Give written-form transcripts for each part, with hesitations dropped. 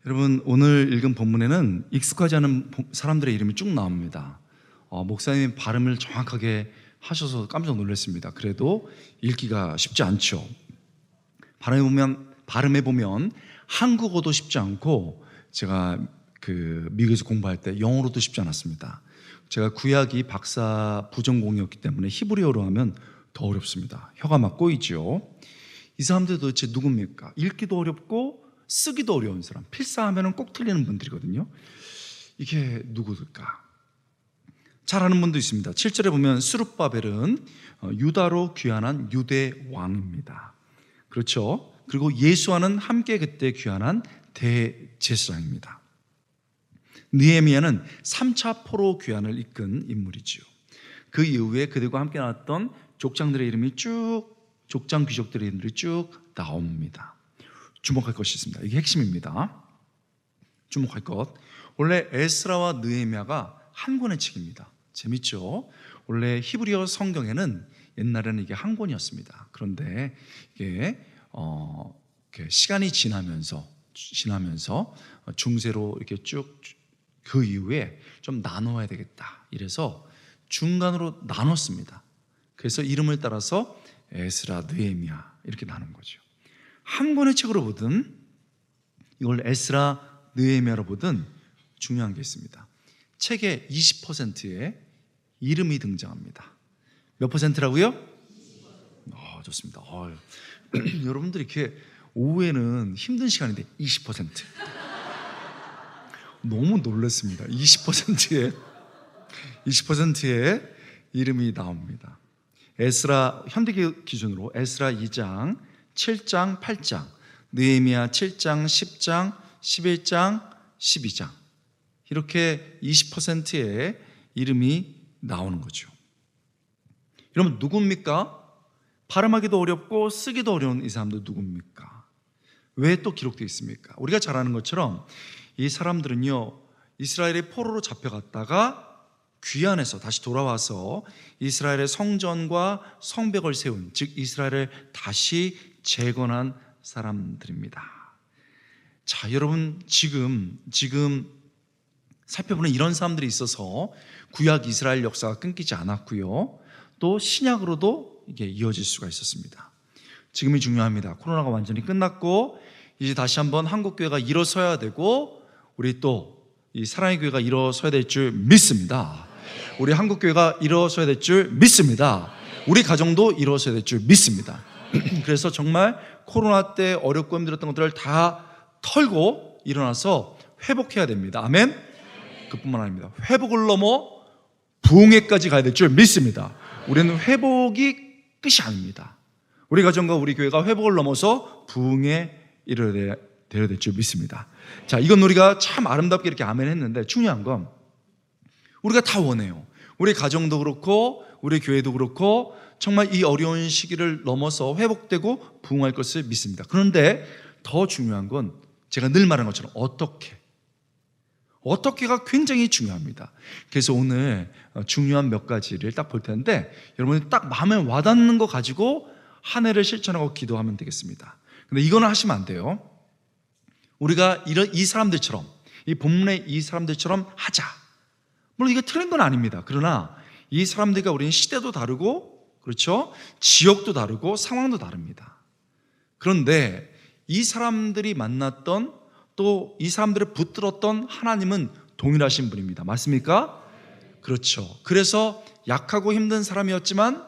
여러분, 오늘 읽은 본문에는 익숙하지 않은 사람들의 이름이 쭉 나옵니다. 목사님 발음을 정확하게 하셔서 깜짝 놀랐습니다. 그래도 읽기가 쉽지 않죠. 발음해보면 한국어도 쉽지 않고, 제가 미국에서 공부할 때 영어로도 쉽지 않았습니다. 제가 구약이 박사 부전공이었기 때문에 히브리어로 하면 더 어렵습니다. 혀가 막 꼬이죠. 이 사람들 도대체 누굽니까? 읽기도 어렵고 쓰기도 어려운 사람, 필사하면 꼭 틀리는 분들이거든요. 이게 누구일까? 잘 아는 분도 있습니다. 7절에 보면 스룹바벨은 유다로 귀환한 유대 왕입니다. 그렇죠? 그리고 예수와는 함께 그때 귀환한 대제사장입니다. 느헤미야는 3차 포로 귀환을 이끈 인물이지요. 그 이후에 그들과 함께 나왔던 족장들의 이름이 족장 귀족들의 이름들이 쭉 나옵니다. 주목할 것이 있습니다. 이게 핵심입니다. 주목할 것. 원래 에스라와 느헤미야가 한 권의 책입니다. 재밌죠? 원래 히브리어 성경에는 옛날에는 이게 한 권이었습니다. 그런데 이게 시간이 지나면서 중세로 이렇게 쭉 그 이후에 좀 나눠야 되겠다. 이래서 중간으로 나눴습니다. 그래서 이름을 따라서 에스라, 느헤미야 이렇게 나눈 거죠. 한 권의 책으로 보든 이걸 에스라, 느헤미야로 보든 중요한 게 있습니다. 책의 20%의 이름이 등장합니다. 몇 퍼센트라고요? 좋습니다. 여러분들 이렇게 오후에는 힘든 시간인데 20%. 너무 놀랐습니다. 20%의 이름이 나옵니다. 에스라, 현대기 기준으로 에스라 2장, 7장, 8장, 느헤미야 7장, 10장, 11장, 12장 이렇게 20%의 이름이 나오는 거죠. 여러분, 누굽니까? 발음하기도 어렵고 쓰기도 어려운 이 사람들 누굽니까? 왜 또 기록되어 있습니까? 우리가 잘 아는 것처럼 이 사람들은요, 이스라엘의 포로로 잡혀갔다가 귀환해서 다시 돌아와서 이스라엘의 성전과 성벽을 세운, 즉 이스라엘을 다시 재건한 사람들입니다. 자, 여러분, 지금 살펴보는 이런 사람들이 있어서 구약 이스라엘 역사가 끊기지 않았고요, 또 신약으로도 이게 이어질 수가 있었습니다. 지금이 중요합니다. 코로나가 완전히 끝났고 이제 다시 한번 한국교회가 일어서야 되고, 우리 또 이 사랑의 교회가 일어서야 될 줄 믿습니다. 우리 한국교회가 일어서야 될 줄 믿습니다. 우리 가정도 일어서야 될 줄 믿습니다. 그래서 정말 코로나 때 어렵고 힘들었던 것들을 다 털고 일어나서 회복해야 됩니다. 아멘? 그뿐만 아닙니다. 회복을 넘어 부흥회까지 가야 될 줄 믿습니다. 우리는 회복이 끝이 아닙니다. 우리 가정과 우리 교회가 회복을 넘어서 부흥에 이르러야 될 줄 믿습니다. 자, 이건 우리가 참 아름답게 이렇게 아멘 했는데, 중요한 건 우리가 다 원해요. 우리 가정도 그렇고 우리 교회도 그렇고 정말 이 어려운 시기를 넘어서 회복되고 부흥할 것을 믿습니다. 그런데 더 중요한 건 제가 늘 말하는 것처럼 어떻게가 굉장히 중요합니다. 그래서 오늘 중요한 몇 가지를 딱 볼 텐데, 여러분이 딱 마음에 와닿는 거 가지고 한 해를 실천하고 기도하면 되겠습니다. 근데 이거는 하시면 안 돼요. 우리가 이 사람들처럼, 이 본문의 이 사람들처럼 하자, 물론 이게 틀린 건 아닙니다. 그러나 이 사람들과 우리는 시대도 다르고, 그렇죠? 지역도 다르고 상황도 다릅니다. 그런데 이 사람들이 만났던, 또 이 사람들을 붙들었던 하나님은 동일하신 분입니다. 맞습니까? 그렇죠. 그래서 약하고 힘든 사람이었지만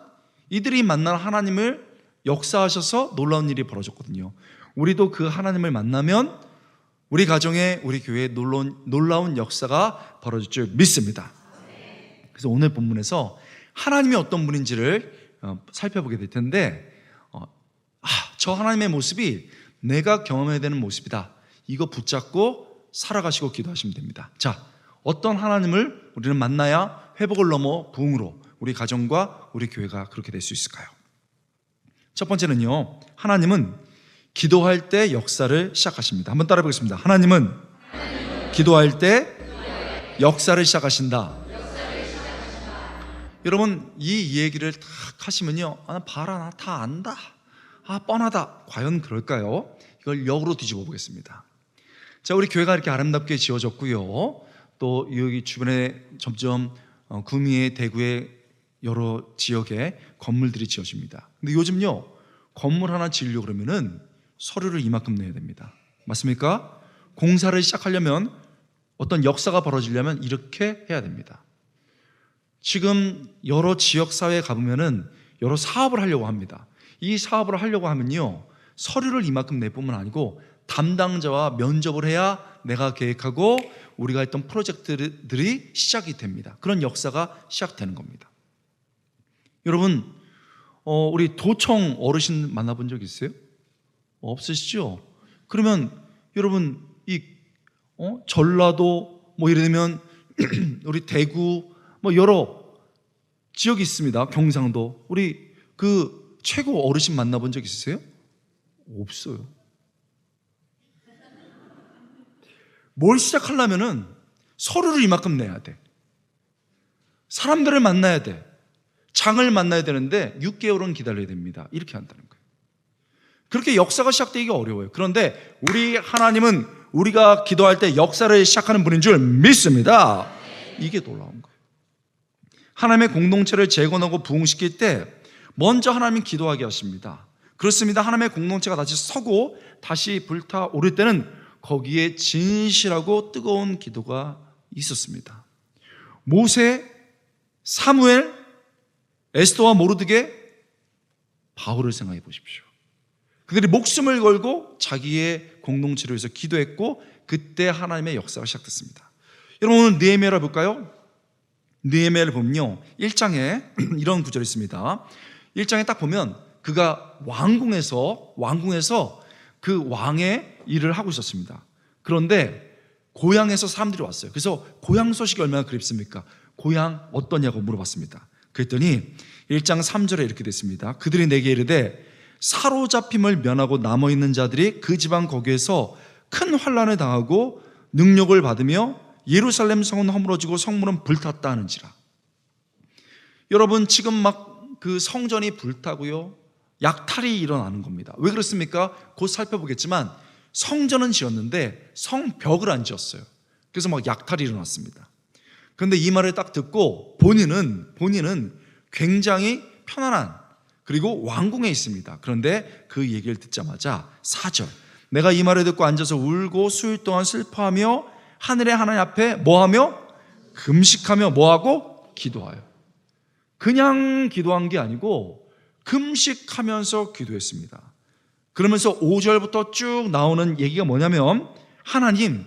이들이 만난 하나님을 역사하셔서 놀라운 일이 벌어졌거든요. 우리도 그 하나님을 만나면 우리 가정에, 우리 교회에 놀라운 역사가 벌어질 줄 믿습니다. 그래서 오늘 본문에서 하나님이 어떤 분인지를 살펴보게 될 텐데, 저 하나님의 모습이 내가 경험해야 되는 모습이다, 이거 붙잡고 살아가시고 기도하시면 됩니다. 자, 어떤 하나님을 우리는 만나야 회복을 넘어 부흥으로 우리 가정과 우리 교회가 그렇게 될 수 있을까요? 첫 번째는요, 하나님은 기도할 때 역사를 시작하십니다. 한번 따라 보겠습니다. 하나님은 기도할 때 역사를 시작하신다. 여러분, 이 얘기를 딱 하시면요, 봐라, 나 다 안다, 뻔하다. 과연 그럴까요? 이걸 역으로 뒤집어 보겠습니다. 자, 우리 교회가 이렇게 아름답게 지어졌고요. 또 여기 주변에 점점 구미에, 대구에 여러 지역에 건물들이 지어집니다. 근데 요즘요, 건물 하나 지으려고 그러면은 서류를 이만큼 내야 됩니다. 맞습니까? 공사를 시작하려면, 어떤 역사가 벌어지려면 이렇게 해야 됩니다. 지금 여러 지역사회에 가보면은 여러 사업을 하려고 합니다. 이 사업을 하려고 하면요, 서류를 이만큼 낼 뿐만 아니고 담당자와 면접을 해야 내가 계획하고 우리가 했던 프로젝트들이 시작이 됩니다. 그런 역사가 시작되는 겁니다. 여러분, 우리 도청 어르신 만나본 적 있어요? 없으시죠? 그러면 여러분, 이 전라도 뭐 예를 들면 우리 대구 뭐 여러 지역이 있습니다. 경상도. 우리 그 최고 어르신 만나본 적 있으세요? 없어요. 뭘 시작하려면은 서류를 이만큼 내야 돼. 사람들을 만나야 돼. 장을 만나야 되는데 6개월은 기다려야 됩니다. 이렇게 한다는 거예요. 그렇게 역사가 시작되기가 어려워요. 그런데 우리 하나님은 우리가 기도할 때 역사를 시작하는 분인 줄 믿습니다. 이게 놀라운 거예요. 하나님의 공동체를 재건하고 부흥시킬 때 먼저 하나님이 기도하게 하십니다. 그렇습니다. 하나님의 공동체가 다시 서고 다시 불타오를 때는 거기에 진실하고 뜨거운 기도가 있었습니다. 모세, 사무엘, 에스더와 모르드게, 바울을 생각해 보십시오. 그들이 목숨을 걸고 자기의 공동체를 위해서 기도했고 그때 하나님의 역사가 시작됐습니다. 여러분, 오늘 느헤미야를 볼까요? 느헤미야를 보면요, 1장에 이런 구절이 있습니다. 1장에 딱 보면 그가 왕궁에서 그 왕의 일을 하고 있었습니다. 그런데 고향에서 사람들이 왔어요. 그래서 고향 소식이 얼마나 그립습니까? 고향 어떠냐고 물어봤습니다. 그랬더니 1장 3절에 이렇게 됐습니다. 그들이 내게 이르되 사로잡힘을 면하고 남아있는 자들이 그 지방 거기에서 큰 환난을 당하고 능력을 받으며 예루살렘 성은 허물어지고 성문은 불탔다 하는지라. 여러분, 지금 막 그 성전이 불타고요, 약탈이 일어나는 겁니다. 왜 그렇습니까? 곧 살펴보겠지만 성전은 지었는데 성벽을 안 지었어요. 그래서 막 약탈이 일어났습니다. 그런데 이 말을 딱 듣고 본인은 굉장히 편안한, 그리고 왕궁에 있습니다. 그런데 그 얘기를 듣자마자 4절, 내가 이 말을 듣고 앉아서 울고 수일 동안 슬퍼하며 하늘의 하나님 앞에 뭐하며? 금식하며 뭐하고? 기도하여. 그냥 기도한 게 아니고 금식하면서 기도했습니다. 그러면서 5절부터 쭉 나오는 얘기가 뭐냐면, 하나님,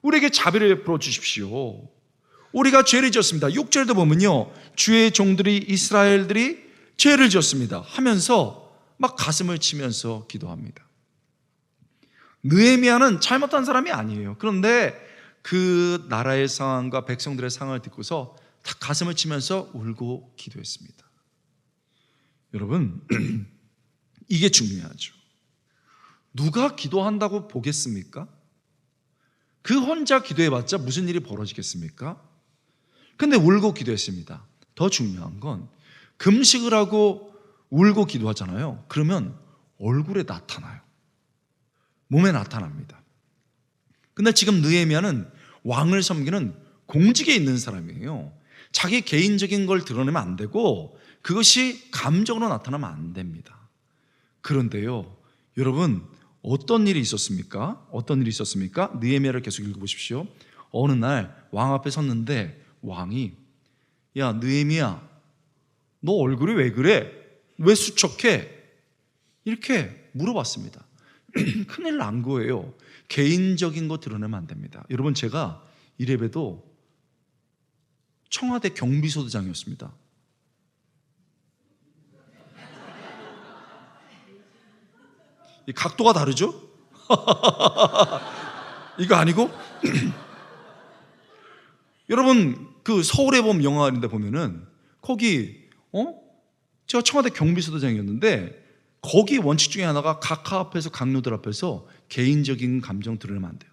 우리에게 자비를 베풀어 주십시오. 우리가 죄를 지었습니다. 6절도 보면요, 주의 종들이, 이스라엘들이 죄를 지었습니다 하면서 막 가슴을 치면서 기도합니다. 느헤미야는 잘못한 사람이 아니에요. 그런데 그 나라의 상황과 백성들의 상황을 듣고서 다 가슴을 치면서 울고 기도했습니다. 여러분, 이게 중요하죠. 누가 기도한다고 보겠습니까? 그 혼자 기도해봤자 무슨 일이 벌어지겠습니까? 근데 울고 기도했습니다. 더 중요한 건 금식을 하고 울고 기도하잖아요. 그러면 얼굴에 나타나요. 몸에 나타납니다. 근데 지금 느헤미야는 왕을 섬기는 공직에 있는 사람이에요. 자기 개인적인 걸 드러내면 안 되고 그것이 감정으로 나타나면 안 됩니다. 그런데요, 여러분, 어떤 일이 있었습니까? 느헤미야를 계속 읽어보십시오. 어느 날 왕 앞에 섰는데 왕이, 야 느헤미야, 너 얼굴이 왜 그래? 왜 수척해? 이렇게 물어봤습니다. 큰일 난 거예요. 개인적인 거 드러내면 안 됩니다. 여러분, 제가 이래봬도 청와대 경비소장이었습니다. 이 각도가 다르죠? 이거 아니고? 여러분, 그 서울에 보면 영화인데 보면은 거기 제가 청와대 경비소장이었는데 거기 원칙 중에 하나가 각하 앞에서 강요들 앞에서 개인적인 감정 드러내면 안 돼요.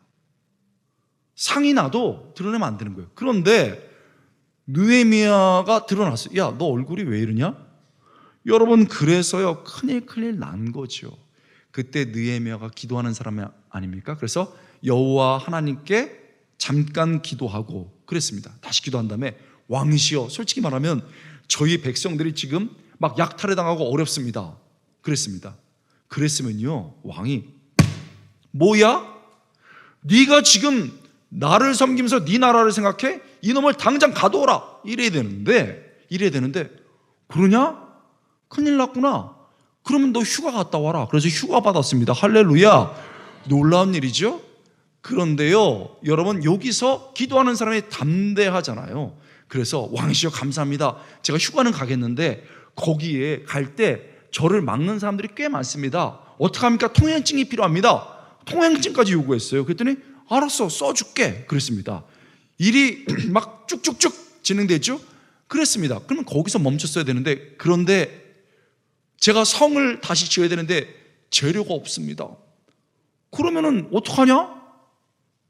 상이 나도 드러내면 안 되는 거예요. 그런데 느헤미야가 드러났어요. 야, 너 얼굴이 왜 이러냐? 여러분, 그래서요, 큰일 난 거죠. 그때 느헤미야가 기도하는 사람 아닙니까? 그래서 여호와 하나님께 잠깐 기도하고 그랬습니다. 다시 기도한 다음에 왕이시여, 솔직히 말하면 저희 백성들이 지금 막 약탈을 당하고 어렵습니다. 그랬습니다. 그랬으면요, 왕이 뭐야? 네가 지금 나를 섬기면서 네 나라를 생각해? 이놈을 당장 가둬라, 이래야 되는데 그러냐? 큰일 났구나. 그러면 너 휴가 갔다 와라. 그래서 휴가 받았습니다. 할렐루야. 놀라운 일이죠. 그런데요, 여러분, 여기서 기도하는 사람이 담대하잖아요. 그래서 왕이시여 감사합니다. 제가 휴가는 가겠는데 거기에 갈 때 저를 막는 사람들이 꽤 많습니다. 어떡합니까? 통행증이 필요합니다. 통행증까지 요구했어요. 그랬더니 알았어, 써줄게 그랬습니다. 일이 막 쭉쭉쭉 진행됐죠. 그랬습니다. 그러면 거기서 멈췄어야 되는데, 그런데 제가 성을 다시 지어야 되는데 재료가 없습니다. 그러면은 어떡하냐?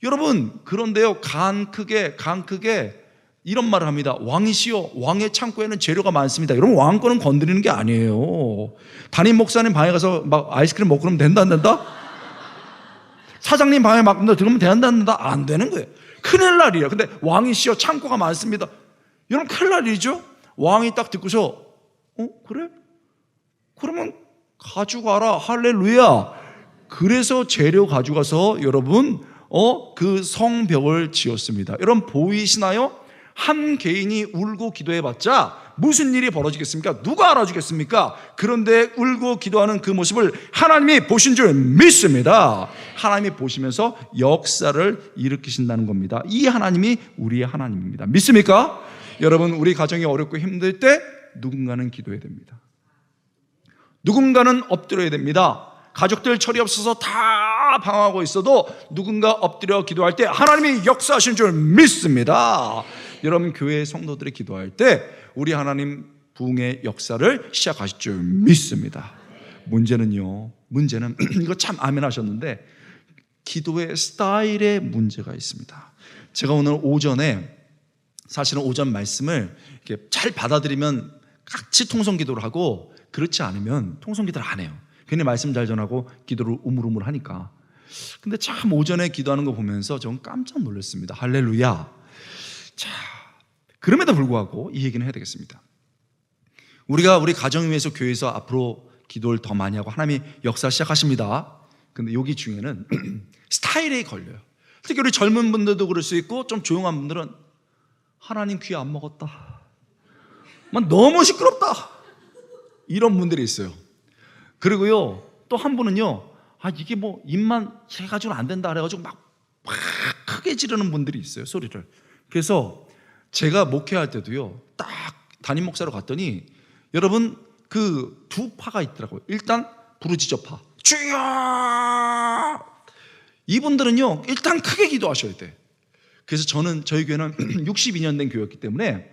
여러분, 그런데요, 간 크게 이런 말을 합니다. 왕이시여, 왕의 창고에는 재료가 많습니다. 여러분, 왕 거는 건드리는 게 아니에요. 담임 목사님 방에 가서 막 아이스크림 먹고 그러면 된다 안 된다? 사장님 방에 막 들으면 된다 안 된다? 안 되는 거예요. 큰일 날이에요. 근데 왕이시여, 창고가 많습니다. 여러분, 큰일 날이죠. 왕이 딱 듣고서 그래? 그러면 가져가라. 할렐루야. 그래서 재료 가져가서 여러분 그 성벽을 지었습니다. 여러분 보이시나요? 한 개인이 울고 기도해봤자 무슨 일이 벌어지겠습니까? 누가 알아주겠습니까? 그런데 울고 기도하는 그 모습을 하나님이 보신 줄 믿습니다. 하나님이 보시면서 역사를 일으키신다는 겁니다. 이 하나님이 우리의 하나님입니다. 믿습니까? 여러분, 우리 가정이 어렵고 힘들 때 누군가는 기도해야 됩니다. 누군가는 엎드려야 됩니다. 가족들 철이 없어서 다 방황하고 있어도 누군가 엎드려 기도할 때 하나님이 역사하신 줄 믿습니다. 여러분, 교회 성도들이 기도할 때 우리 하나님 부흥의 역사를 시작하실 줄 믿습니다. 문제는 이거 참 아멘 하셨는데 기도의 스타일에 문제가 있습니다. 제가 오늘 오전에 사실은 오전 말씀을 이렇게 잘 받아들이면 같이 통성기도를 하고, 그렇지 않으면 통성기도를 안 해요. 괜히 말씀 잘 전하고 기도를 우물우물 하니까. 근데 참 오전에 기도하는 거 보면서 전 깜짝 놀랐습니다. 할렐루야. 자, 그럼에도 불구하고 이 얘기는 해야 되겠습니다. 우리가 우리 가정을 위해서 교회에서 앞으로 기도를 더 많이 하고 하나님이 역사 시작하십니다. 근데 여기 중에는 스타일에 걸려요. 특히 우리 젊은 분들도 그럴 수 있고 좀 조용한 분들은 하나님 귀 안 먹었다, 너무 시끄럽다, 이런 분들이 있어요. 그리고요, 또 한 분은요, 이게 뭐 입만 해가지고는 안 된다 그래가지고 막 크게 지르는 분들이 있어요, 소리를. 그래서 제가 목회할 때도요, 딱 담임 목사로 갔더니 여러분 그 두 파가 있더라고요. 일단 부르짖어파, 주여, 이분들은요 일단 크게 기도하셔야 돼. 그래서 저희 교회는 62년 된 교회였기 때문에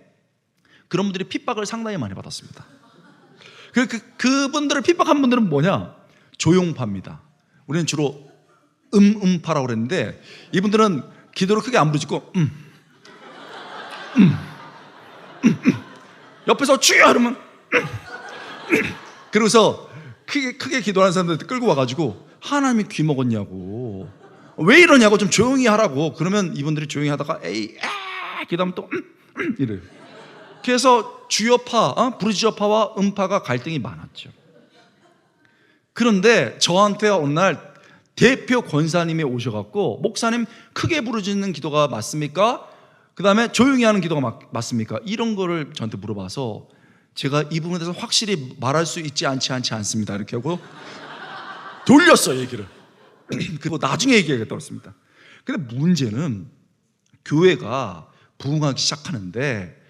그런 분들이 핍박을 상당히 많이 받았습니다. 그분들을 핍박한 분들은 뭐냐? 조용파입니다. 우리는 주로 음파라고 그랬는데 이분들은 기도를 크게 안 부르짖고 옆에서 주여 하면 그러고서 크게 기도하는 사람들 끌고 와가지고 하나님이 귀 먹었냐고, 왜 이러냐고, 좀 조용히 하라고. 그러면 이분들이 조용히 하다가 기도하면 또 이래요. 그래서 주여파, 부르짖어파와 음파가 갈등이 많았죠. 그런데 저한테 어느 날 대표 권사님이 오셔갖고, 목사님 크게 부르짖는 기도가 맞습니까? 그 다음에 조용히 하는 기도가 맞습니까? 이런 거를 저한테 물어봐서 제가 이 부분에 대해서 확실히 말할 수 있지 않습니다, 이렇게 하고 돌렸어요, 얘기를. 그리고 나중에 얘기하겠다고 했습니다. 근데 문제는 교회가 부흥하기 시작하는데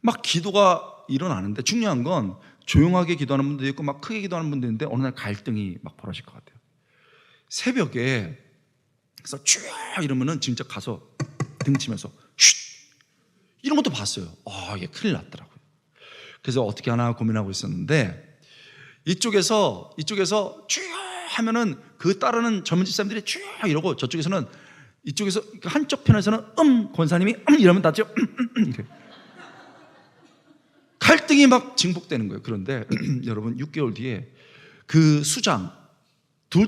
막 기도가 일어나는데, 중요한 건 조용하게 기도하는 분도 있고 막 크게 기도하는 분도 있는데 어느 날 갈등이 막 벌어질 것 같아요. 새벽에 그래서 쭉 이러면은 진짜 가서 등치면서 쉿 이런 것도 봤어요. 이게 큰일 났더라고요. 그래서 어떻게 하나 고민하고 있었는데 이쪽에서 쭉 하면은 그 따르는 젊은 집사님들이 쭉 이러고, 저쪽에서는 이쪽에서 한쪽 편에서는 권사님이 이러면 다죠. 이렇게 갈등이 막 증폭되는 거예요. 그런데 여러분 6개월 뒤에 그 수장 두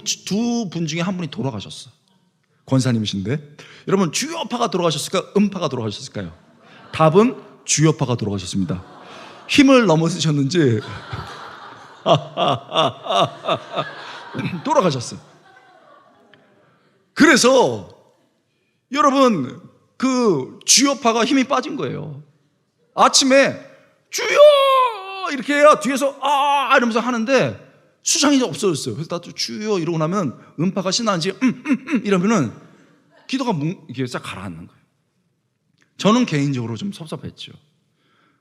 분 중에 한 분이 돌아가셨어. 권사님이신데, 여러분 주여파가 돌아가셨을까요? 음파가 돌아가셨을까요? 답은 주여파가 돌아가셨습니다. 힘을 넘어서셨는지 돌아가셨어요. 그래서 여러분 그 주여파가 힘이 빠진 거예요. 아침에 주여 이렇게 해야 뒤에서 이러면서 하는데 수장이 없어졌어요. 그래서 나도 주여 이러고 나면 음파가 신나는지 이러면은 기도가 이게 싹 가라앉는 거예요. 저는 개인적으로 좀 섭섭했죠.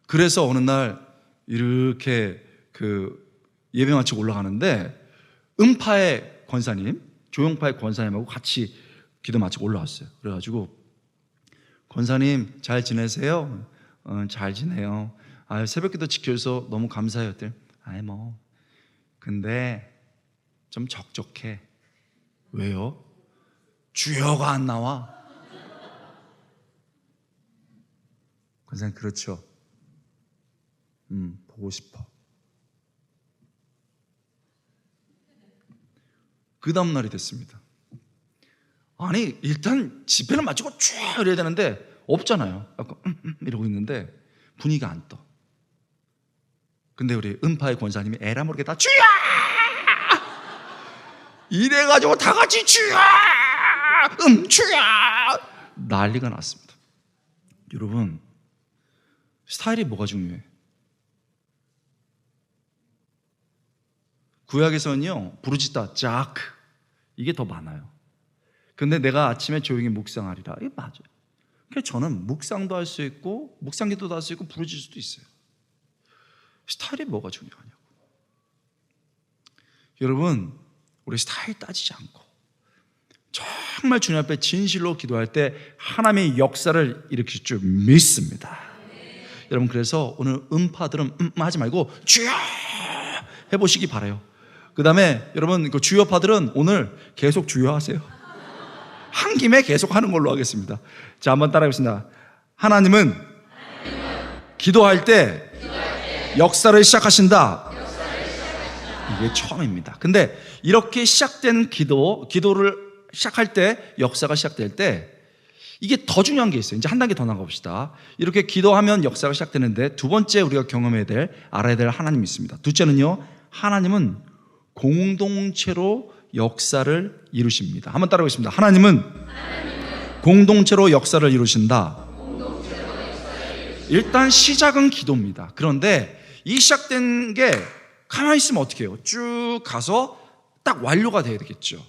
그래서 어느 날 이렇게 그 예배 마치고 올라가는데 음파의 권사님, 조용파의 권사님하고 같이 기도 마치고 올라왔어요. 그래가지고 권사님 잘 지내세요? 잘 지내요. 새벽기도 지켜줘서 너무 감사해요. 근데 좀 적적해. 왜요? 주여가 안 나와. 권사님 그렇죠. 보고 싶어. 그 다음날이 됐습니다. 아니 일단 집회를 마치고 쭉 이래야 되는데 없잖아요. 약간 이러고 있는데 분위기가 안 떠. 근데 우리 음파의 권사님이 에라 모르게 다 주여! 이래가지고 다 같이 주여! 주여! 난리가 났습니다. 여러분 스타일이 뭐가 중요해? 구약에서는요 부르짖다 짝 이게 더 많아요. 근데 내가 아침에 조용히 묵상하리라 이게 맞아요. 그래서 저는 묵상도 할 수 있고 묵상기도도 할 수 있고 부르짖을 수도 있어요. 스타일이 뭐가 중요하냐고. 여러분 우리 스타일 따지지 않고 정말 주님 앞에 진실로 기도할 때 하나님의 역사를 일으킬 줄 믿습니다. 여러분 그래서 오늘 음파들은 하지 말고 주여 해보시기 바라요. 그 다음에 여러분 그 주여파들은 오늘 계속 주여하세요. 한 김에 계속 하는 걸로 하겠습니다. 자, 한번 따라해보겠습니다. 하나님은 기도할 때 역사를 시작하신다. 이게 처음입니다. 근데 이렇게 시작된 기도를 시작할 때 역사가 시작될 때 이게 더 중요한 게 있어요. 이제 한 단계 더 나가봅시다. 이렇게 기도하면 역사가 시작되는데 두 번째 우리가 경험해야 될, 알아야 될 하나님이 있습니다. 둘째는요, 하나님은 공동체로 역사를 이루십니다. 한번 따라하겠습니다. 하나님은 공동체로 역사를 이루신다. 일단 시작은 기도입니다. 그런데 이 시작된 게 가만히 있으면 어떻게 해요? 쭉 가서 딱 완료가 돼야 되겠죠.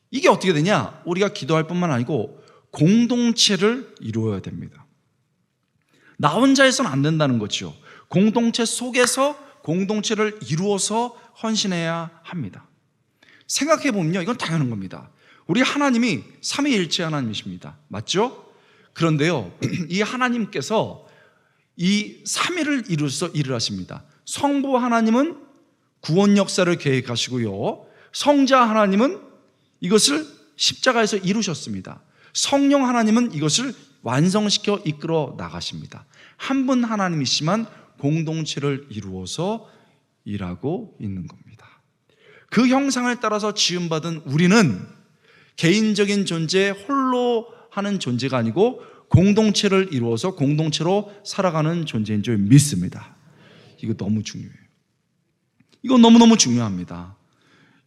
이게 어떻게 되냐? 우리가 기도할 뿐만 아니고 공동체를 이루어야 됩니다. 나 혼자 해서는 안 된다는 거죠. 공동체 속에서 공동체를 이루어서 헌신해야 합니다. 생각해보면요, 이건 당연한 겁니다. 우리 하나님이 삼위일체 하나님이십니다. 맞죠? 그런데요, 이 하나님께서 이 삼위를 이루어서 일을 하십니다. 성부 하나님은 구원 역사를 계획하시고요, 성자 하나님은 이것을 십자가에서 이루셨습니다. 성령 하나님은 이것을 완성시켜 이끌어 나가십니다. 한 분 하나님이시만 공동체를 이루어서 일하고 있는 겁니다. 그 형상을 따라서 지음받은 우리는 개인적인 존재, 홀로 하는 존재가 아니고 공동체를 이루어서 공동체로 살아가는 존재인 줄 믿습니다. 이거 너무 중요해요. 이거 너무너무 중요합니다.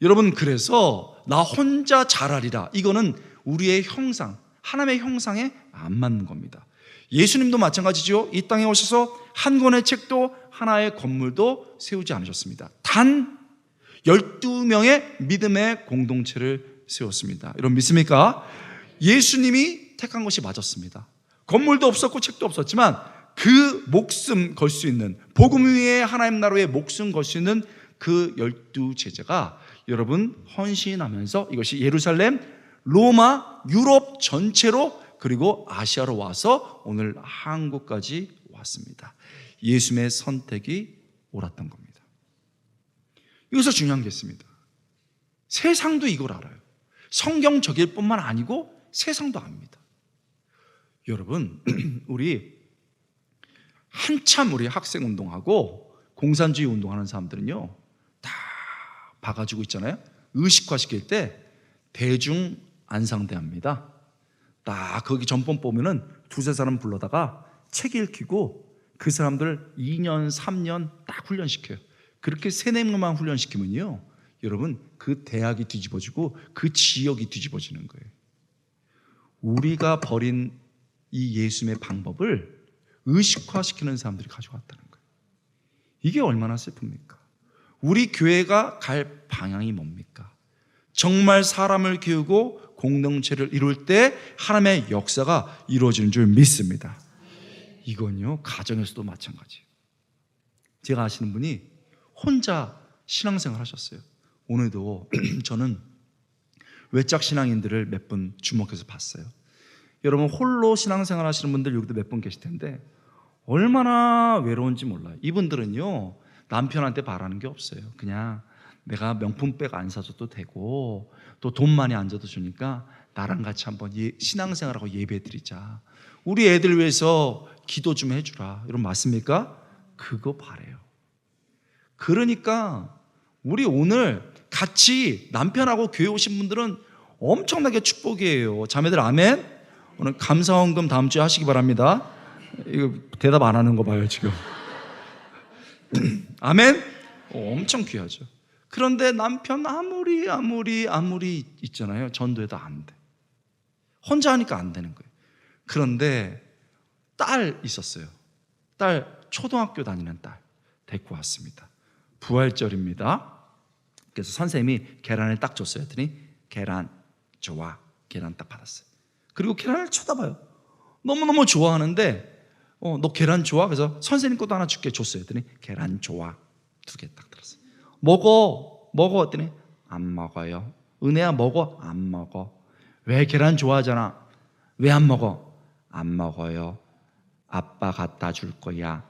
여러분, 그래서 나 혼자 잘하리라, 이거는 우리의 형상, 하나님의 형상에 안 맞는 겁니다. 예수님도 마찬가지죠. 이 땅에 오셔서 한 권의 책도 하나의 건물도 세우지 않으셨습니다. 단 12명의 믿음의 공동체를 세웠습니다. 여러분 믿습니까? 예수님이 택한 것이 맞았습니다. 건물도 없었고 책도 없었지만 그 목숨 걸 수 있는, 복음 위에 하나님 나라의 목숨 걸 수 있는 그 12제자가 여러분 헌신하면서 이것이 예루살렘, 로마, 유럽 전체로 그리고 아시아로 와서 오늘 한국까지 왔습니다. 예수님의 선택이 옳았던 겁니다. 여기서 중요한 게 있습니다. 세상도 이걸 알아요. 성경적일 뿐만 아니고 세상도 압니다. 여러분, 우리 한참 우리 학생운동하고 공산주의 운동하는 사람들은요, 다 봐가지고 있잖아요. 의식화시킬 때 대중 안상대합니다. 딱 거기 전법 보면은 두세 사람 불러다가 책 읽히고 그 사람들 2년, 3년 딱 훈련시켜요. 그렇게 3-4명만 훈련시키면요, 여러분 그 대학이 뒤집어지고 그 지역이 뒤집어지는 거예요. 우리가 버린 이 예수님의 방법을 의식화시키는 사람들이 가져왔다는 거예요. 이게 얼마나 슬픕니까? 우리 교회가 갈 방향이 뭡니까? 정말 사람을 키우고 공동체를 이룰 때 하나님의 역사가 이루어지는 줄 믿습니다. 이건요, 가정에서도 마찬가지예요. 제가 아시는 분이 혼자 신앙생활 하셨어요. 오늘도 저는 외짝 신앙인들을 몇 분 주목해서 봤어요. 여러분, 홀로 신앙생활 하시는 분들 여기도 몇 분 계실 텐데 얼마나 외로운지 몰라요. 이분들은요, 남편한테 바라는 게 없어요. 그냥 내가 명품백 안 사줘도 되고 또 돈 많이 안 줘도 주니까 나랑 같이 한번 신앙생활하고 예배 드리자, 우리 애들 위해서 기도 좀 해주라, 이런 맞습니까? 그거 바래요. 그러니까 우리 오늘 같이 남편하고 교회 오신 분들은 엄청나게 축복이에요. 자매들 아멘? 오늘 감사원금 다음 주에 하시기 바랍니다. 이거 대답 안 하는 거 봐요 지금. 아멘? 엄청 귀하죠. 그런데 남편 아무리 있잖아요, 전도해도 안 돼. 혼자 하니까 안 되는 거예요. 그런데 딸 있었어요. 딸, 초등학교 다니는 딸 데리고 왔습니다. 부활절입니다. 그래서 선생님이 계란을 딱 줬어요. 했더니 계란 좋아, 계란 딱 받았어요. 그리고 계란을 쳐다봐요. 너무너무 좋아하는데 너 계란 좋아? 그래서 선생님 것도 하나 줄게 줬어요. 했더니 계란 좋아, 2개 딱 들었어요. 먹어 했더니 안 먹어요. 은혜야 먹어? 안 먹어. 왜? 계란 좋아하잖아. 왜 안 먹어? 안 먹어요. 아빠 갖다 줄 거야.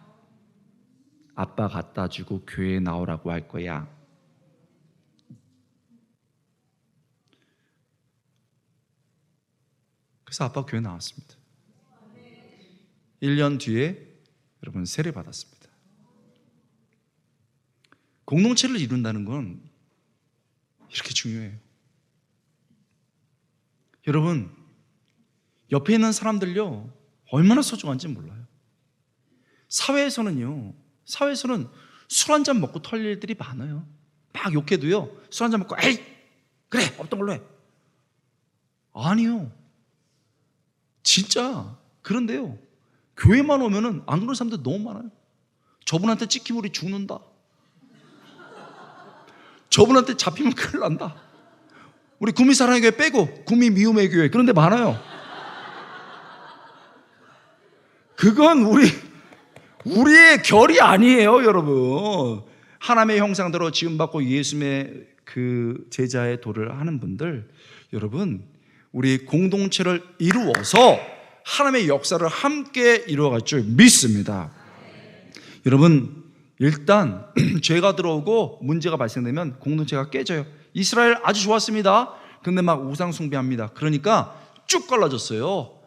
아빠 갖다 주고 교회에 나오라고 할 거야. 그래서 아빠 교회 나왔습니다. 1년 뒤에 여러분 세례 받았습니다. 공동체를 이룬다는 건 이렇게 중요해요. 여러분, 옆에 있는 사람들요, 얼마나 소중한지 몰라요. 사회에서는 술 한잔 먹고 털 일들이 많아요. 막 욕해도요, 술 한잔 먹고 에이 그래 없던 걸로 해. 아니요, 진짜. 그런데요, 교회만 오면은 안 그런 사람들 너무 많아요. 저분한테 찍히면 우리 죽는다, 저분한테 잡히면 큰일 난다, 우리 구미 사랑의 교회 빼고 구미 미움의 교회, 그런 데 많아요. 그건 우리의 결이 아니에요, 여러분. 하나님의 형상대로 지음받고 예수님의 그 제자의 도를 하는 분들, 여러분, 우리 공동체를 이루어서 하나님의 역사를 함께 이루어갈 줄 믿습니다. 여러분, 일단 죄가 들어오고 문제가 발생되면 공동체가 깨져요. 이스라엘 아주 좋았습니다. 근데 막 우상 숭배합니다. 그러니까 쭉 갈라졌어요.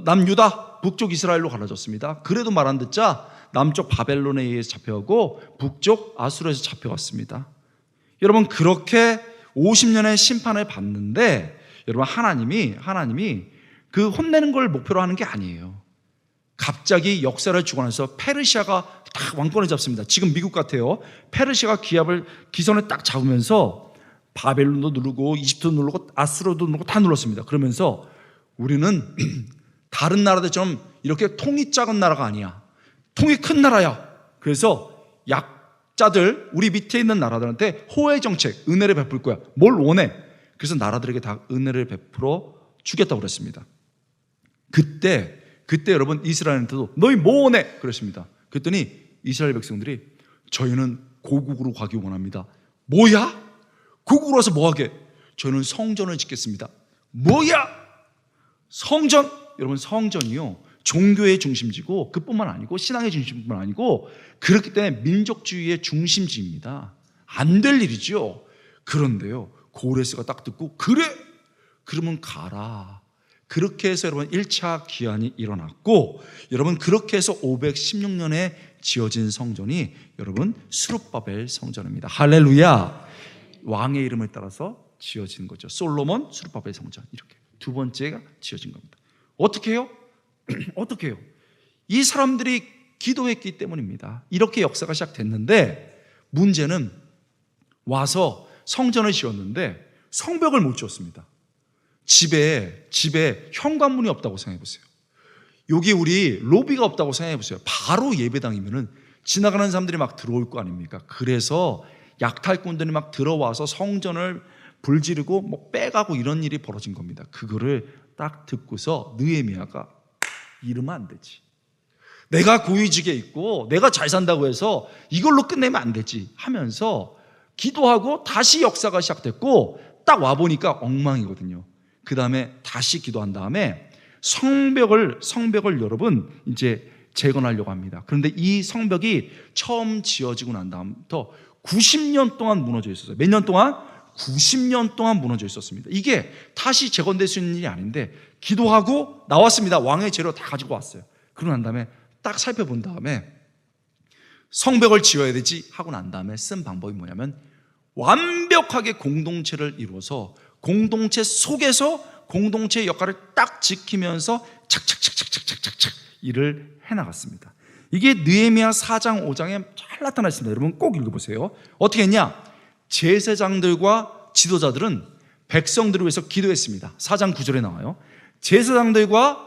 남유다, 북쪽 이스라엘로 갈라졌습니다. 그래도 말 안 듣자 남쪽 바벨론에 의해서 잡혀가고 북쪽 아수르에서 잡혀갔습니다. 여러분, 그렇게 50년의 심판을 받는데, 여러분, 하나님이 그 혼내는 걸 목표로 하는 게 아니에요. 갑자기 역사를 주관해서 페르시아가 딱 왕권을 잡습니다. 지금 미국 같아요. 페르시아가 기선을 딱 잡으면서 바벨론도 누르고 이집트도 누르고 아수르도 누르고 다 눌렀습니다. 그러면서 우리는 다른 나라들처럼 이렇게 통이 작은 나라가 아니야. 통이 큰 나라야. 그래서 약자들, 우리 밑에 있는 나라들한테 호혜 정책, 은혜를 베풀 거야. 뭘 원해? 그래서 나라들에게 다 은혜를 베풀어 주겠다고 그랬습니다. 그때 여러분, 이스라엘한테도 너희 뭐 원해? 그랬습니다. 그랬더니 이스라엘 백성들이 저희는 고국으로 가기 원합니다. 뭐야? 고국으로 와서 뭐 하게? 저희는 성전을 짓겠습니다. 뭐야? 성전? 여러분, 성전이요, 종교의 중심지고 그뿐만 아니고 신앙의 중심뿐만 아니고 그렇기 때문에 민족주의의 중심지입니다. 안 될 일이죠. 그런데요, 고레스가 딱 듣고 그래? 그러면 가라. 그렇게 해서 여러분 1차 기한이 일어났고, 여러분 그렇게 해서 516년에 지어진 성전이 여러분 스룹바벨 성전입니다. 할렐루야. 왕의 이름을 따라서 지어진 거죠. 솔로몬 수르바벨 성전, 이렇게 두 번째가 지어진 겁니다. 어떻게 해요? 어떻게 해요? 이 사람들이 기도했기 때문입니다. 이렇게 역사가 시작됐는데, 문제는 와서 성전을 지었는데 성벽을 못 지었습니다. 집에 현관문이 없다고 생각해 보세요. 여기 우리 로비가 없다고 생각해 보세요. 바로 예배당이면은 지나가는 사람들이 막 들어올 거 아닙니까? 그래서 약탈꾼들이 막 들어와서 성전을 불지르고 뭐 빼가고 이런 일이 벌어진 겁니다. 그거를 딱 듣고서 느헤미야가 이러면 안 되지. 내가 고위직에 있고 내가 잘 산다고 해서 이걸로 끝내면 안 되지 하면서 기도하고 다시 역사가 시작됐고, 딱 와보니까 엉망이거든요. 그 다음에 다시 기도한 다음에 성벽을 여러분 이제 재건하려고 합니다. 그런데 이 성벽이 처음 지어지고 난 다음부터 90년 동안 무너져 있었어요. 몇 년 동안? 90년 동안 무너져 있었습니다. 이게 다시 재건될 수 있는 일이 아닌데, 기도하고 나왔습니다. 왕의 재료 다 가지고 왔어요. 그러고 난 다음에 딱 살펴본 다음에 성벽을 지어야 되지 하고 난 다음에 쓴 방법이 뭐냐면, 완벽하게 공동체를 이루어서 공동체 속에서 공동체의 역할을 딱 지키면서 착착착착착착착 일을 해나갔습니다. 이게 느헤미야 4장 5장에 잘 나타나 있습니다. 여러분 꼭 읽어보세요. 어떻게 했냐? 제사장들과 지도자들은 백성들을 위해서 기도했습니다. 4장 9절에 나와요. 제사장들과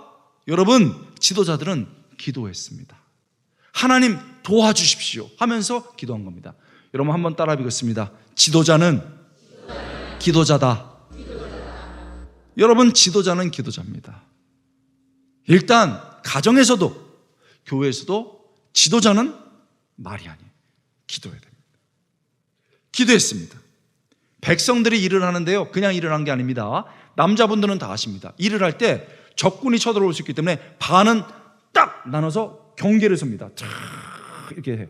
여러분 지도자들은 기도했습니다. 하나님 도와주십시오 하면서 기도한 겁니다. 여러분 한번 따라 읽겠습니다. 지도자는 기도자다. 여러분 지도자는 기도자입니다. 일단 가정에서도 교회에서도 지도자는 말이 아니에요. 기도해야 됩니다. 기도했습니다. 백성들이 일을 하는데요, 그냥 일을 한 게 아닙니다. 남자분들은 다 아십니다. 일을 할 때 적군이 쳐들어올 수 있기 때문에 반은 딱 나눠서 경계를 섭니다. 쫙 이렇게 해요.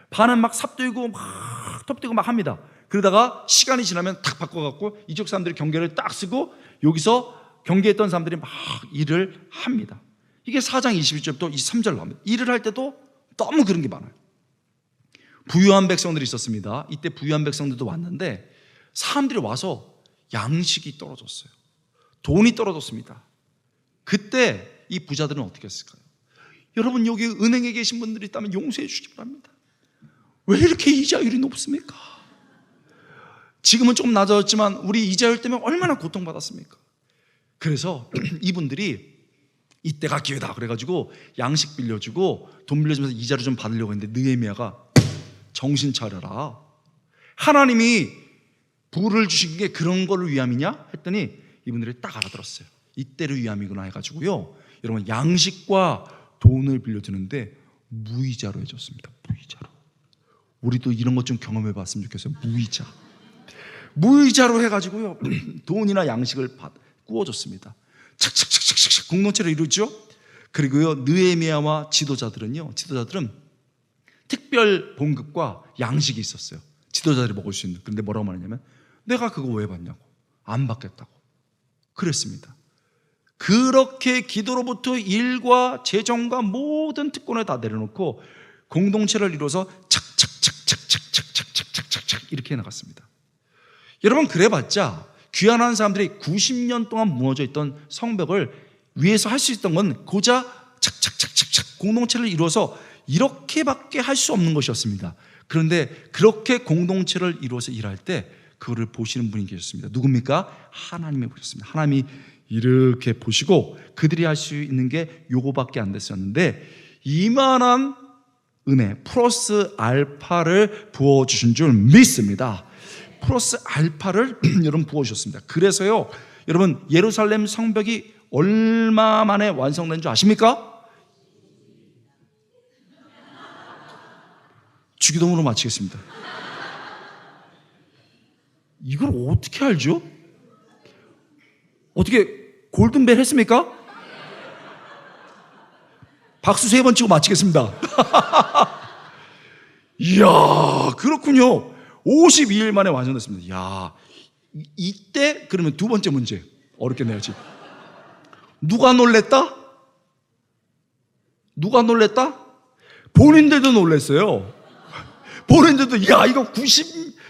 반은 막 삽들고 막 톱들고 막 합니다. 그러다가 시간이 지나면 탁 바꿔갖고 이쪽 사람들이 경계를 딱 쓰고 여기서 경계했던 사람들이 막 일을 합니다. 이게 4장 21절부터 23절 나옵니다. 일을 할 때도 너무 그런 게 많아요. 부유한 백성들이 있었습니다. 이때 부유한 백성들도 왔는데 사람들이 와서 양식이 떨어졌어요. 돈이 떨어졌습니다. 그때 이 부자들은 어떻게 했을까요? 여러분 여기 은행에 계신 분들이 있다면 용서해 주시기 바랍니다. 왜 이렇게 이자율이 높습니까? 지금은 좀 낮아졌지만 우리 이자율 때문에 얼마나 고통받았습니까? 그래서 이분들이 이때가 기회다 그래가지고 양식 빌려주고 돈 빌려주면서 이자를 좀 받으려고 했는데 느헤미야가 정신 차려라, 하나님이 부를 주신 게 그런 거를 위함이냐 했더니 이분들이 딱 알아들었어요. 이때를 위함이구나 해가지고요, 여러분 양식과 돈을 빌려주는데 무이자로 해줬습니다. 무이자로. 우리도 이런 것 좀 경험해 봤으면 좋겠어요. 무이자로 해가지고요 돈이나 양식을 구워줬습니다. 착착착착착 공동체를 이루죠. 그리고요 느헤미야와 지도자들은 특별 봉급과 양식이 있었어요. 지도자들이 먹을 수 있는. 그런데 뭐라고 말하냐면 내가 그거 왜 받냐고, 안 받겠다고 그랬습니다. 그렇게 기도로부터 일과 재정과 모든 특권을 다 내려놓고 공동체를 이루어서 착착착착착착착착착착 이렇게 해나갔습니다. 여러분 그래봤자 귀환하는 사람들이 90년 동안 무너져 있던 성벽을 위해서 할 수 있던 건 고작 착착착착착 공동체를 이루어서 이렇게밖에 할 수 없는 것이었습니다. 그런데 그렇게 공동체를 이루어서 일할 때 그거를 보시는 분이 계셨습니다. 누굽니까? 하나님이 보셨습니다. 하나님이 이렇게 보시고 그들이 할 수 있는 게 요거밖에 안 됐었는데 이만한 은혜 플러스 알파를 부어주신 줄 믿습니다. 플러스 알파를 여러분 부어주셨습니다. 그래서요 여러분 예루살렘 성벽이 얼마 만에 완성된 줄 아십니까? 주기도문으로 마치겠습니다. 이걸 어떻게 알죠? 어떻게 골든벨 했습니까? 박수 3번 치고 마치겠습니다. 이야, 그렇군요. 52일 만에 완성됐습니다. 이야, 이때 그러면 두 번째 문제 어렵게 내야지. 누가 놀랬다? 누가 놀랬다? 본인들도 놀랬어요. 본인들도 야 이거